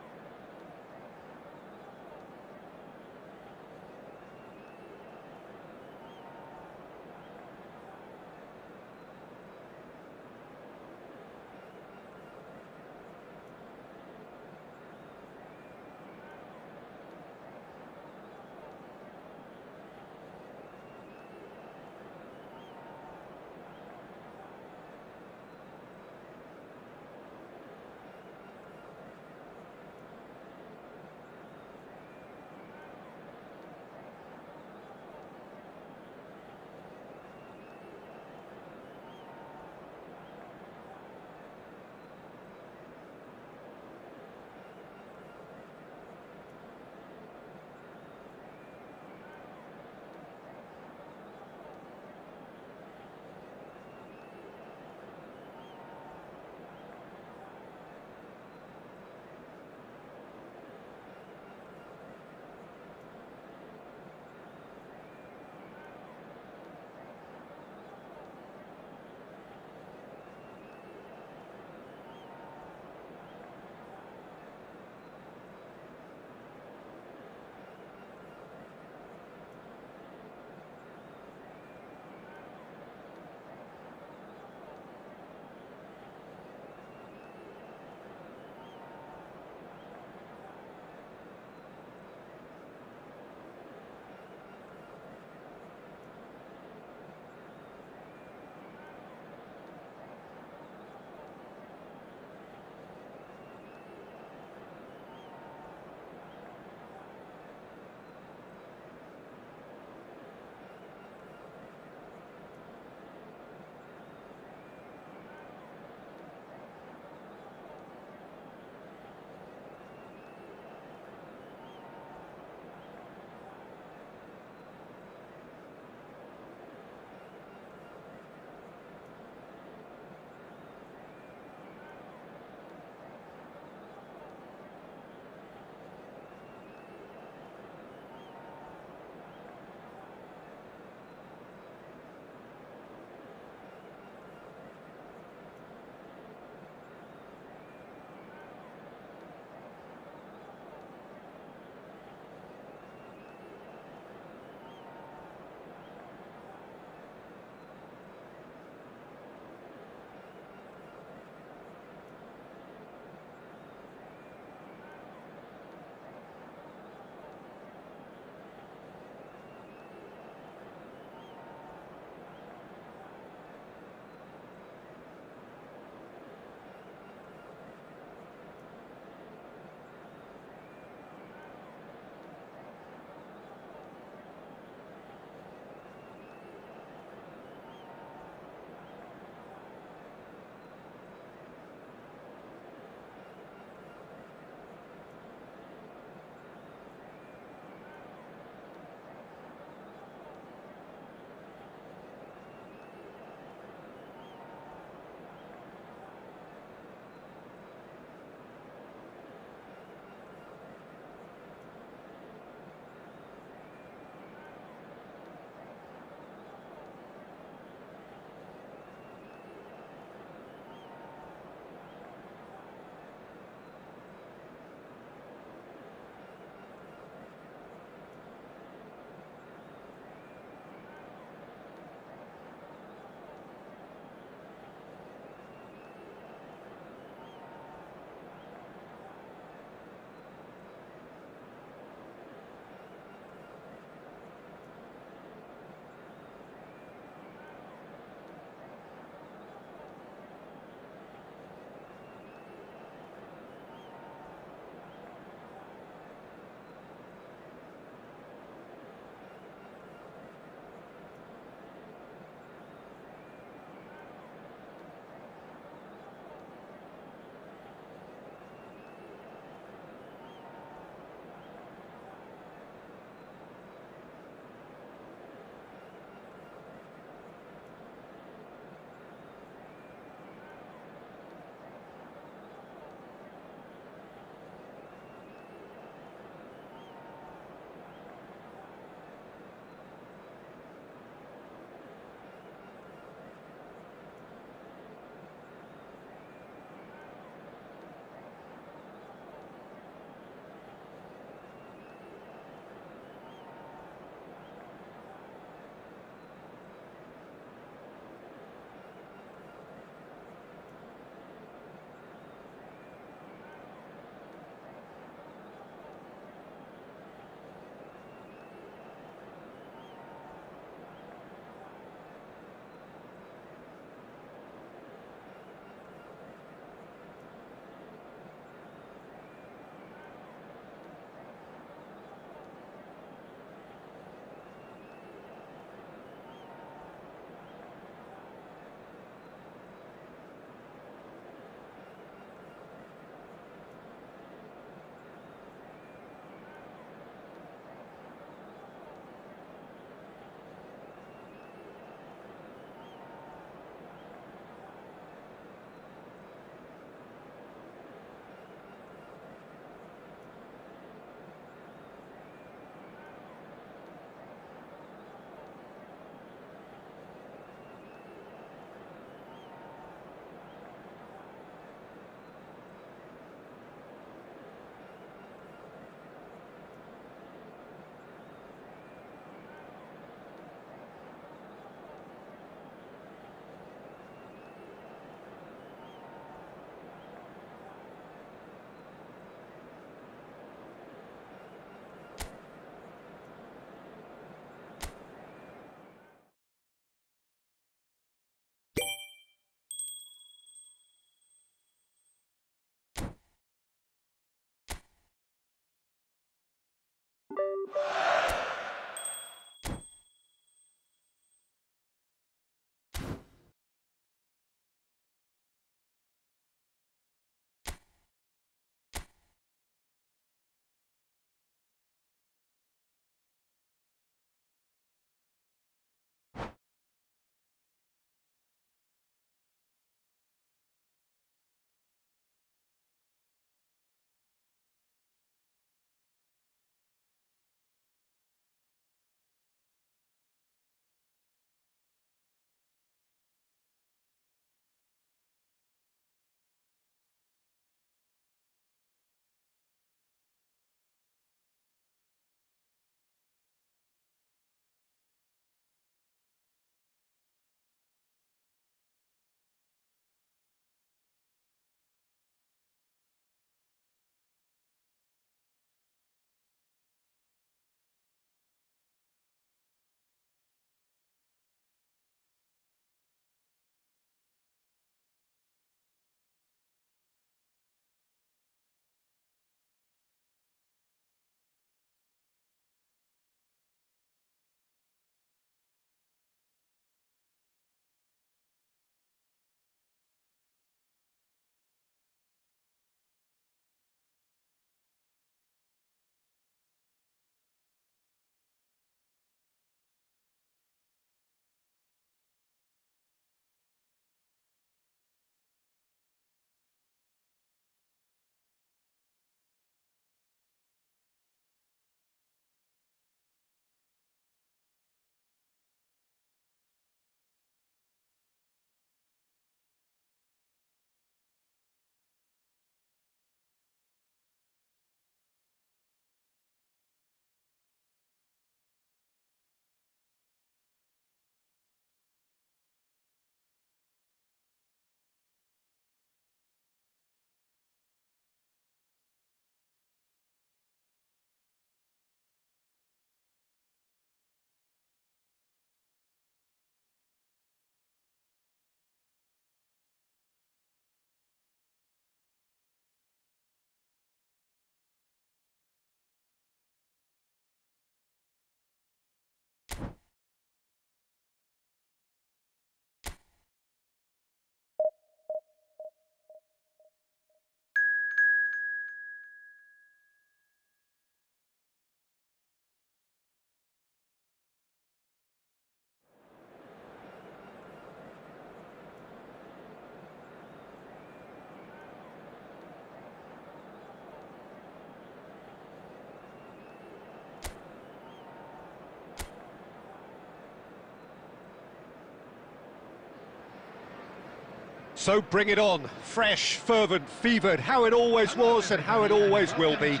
[SPEAKER 1] So bring it on, fresh, fervent, fevered, how it always was and how it always will be.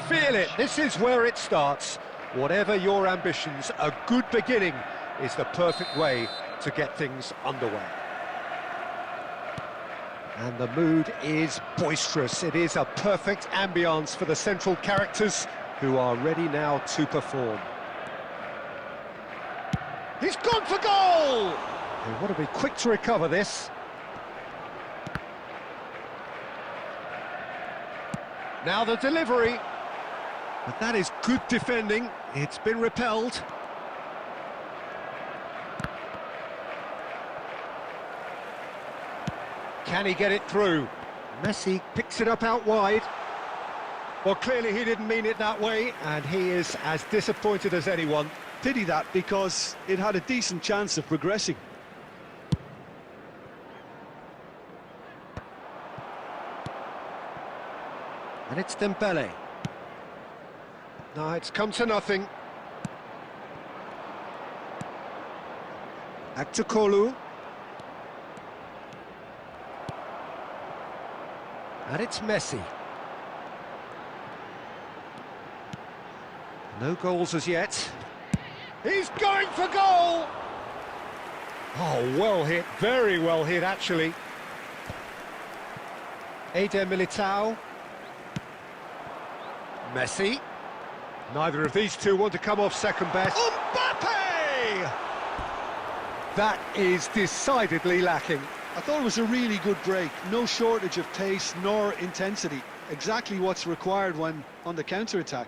[SPEAKER 1] Feel it, this is where it starts. Whatever your ambitions, a good beginning is the perfect way to get things underway. And the mood is boisterous. It is a perfect ambience for the central characters who are ready now to perform. He's gone for goal! They want to be quick to recover this. Now the delivery. But that is good defending. It's been repelled. Can he get it through? Messi picks it up out wide. Well, clearly he didn't mean it that way, and he is as disappointed as anyone.
[SPEAKER 2] Pity that, because it had a decent chance of progressing.
[SPEAKER 1] And it's Dembele. No, it's come to nothing. Back to Kolu. And it's Messi. No goals as yet. He's going for goal! Oh, well hit, very well hit actually. Eder Militao. Messi. Neither of these two want to come off second best. Mbappe! That is decidedly lacking.
[SPEAKER 2] I thought it was a really good break. No shortage of pace nor intensity. Exactly what's required when on the counter-attack.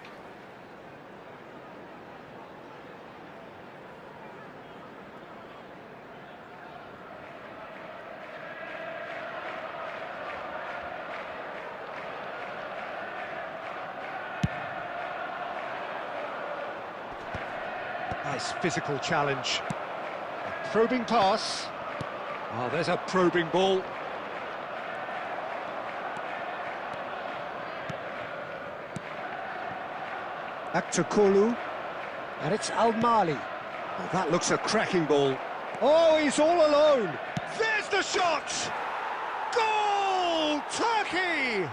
[SPEAKER 1] Nice physical challenge. A probing pass. Oh, there's a probing ball. Aktakolu. And it's Al-Mali. Oh, that looks a cracking ball. Oh, he's all alone. There's the shot! Goal! Turkey!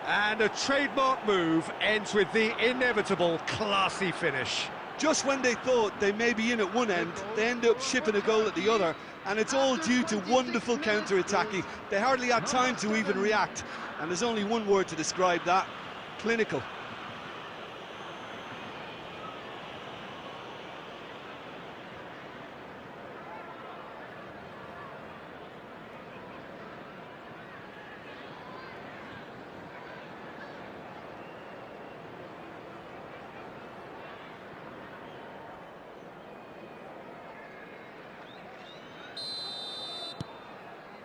[SPEAKER 1] And a trademark move ends with the inevitable classy finish.
[SPEAKER 2] Just when they thought they may be in at one end, they end up shipping a goal at the other, and it's all due to wonderful counter-attacking. They hardly had time to even react, and there's only one word to describe that: clinical.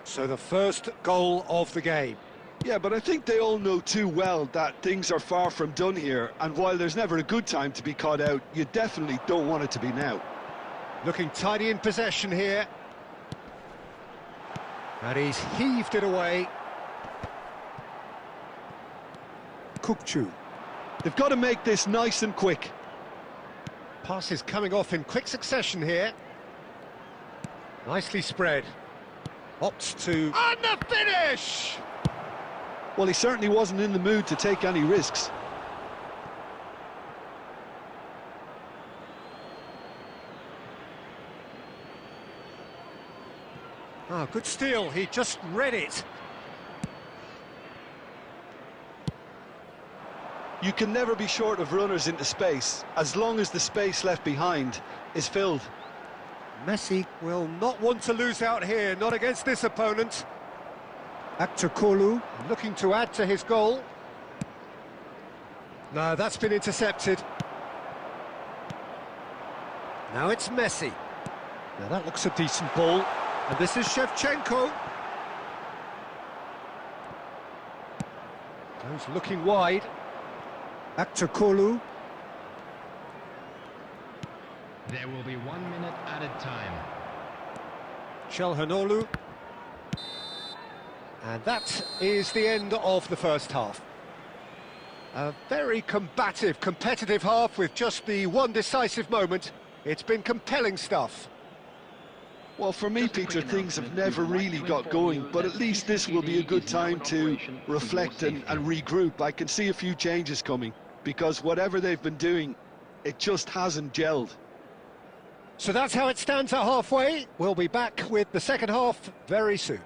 [SPEAKER 1] So the first goal of the game.
[SPEAKER 2] Yeah, but I think they all know too well that things are far from done here, and while there's never a good time to be caught out, you definitely don't want it to be now.
[SPEAKER 1] Looking tidy in possession here. And he's heaved it away. Kukçu.
[SPEAKER 2] They've got to make this nice and quick.
[SPEAKER 1] Passes coming off in quick succession here. Nicely spread. Opts to... And the finish!
[SPEAKER 2] Well, he certainly wasn't in the mood to take any risks.
[SPEAKER 1] Oh, good steal. He just read it.
[SPEAKER 2] You can never be short of runners into space, as long as the space left behind is filled.
[SPEAKER 1] Messi will not want to lose out here, not against this opponent. Aktakolu looking to add to his goal. No, that's been intercepted. Now it's Messi. Now that looks a decent ball. And this is Shevchenko. Goes looking wide. Aktakolu.
[SPEAKER 4] There will be 1 minute added time.
[SPEAKER 1] Çalhanoğlu. And that is the end of the first half. A very combative, competitive half with just the one decisive moment. It's been compelling stuff.
[SPEAKER 2] Well, for me, Peter, things have never really got going, but at least this will be a good time to reflect and regroup. I can see a few changes coming, because whatever they've been doing, it just hasn't gelled.
[SPEAKER 1] So that's how it stands at halfway. We'll be back with the second half very soon.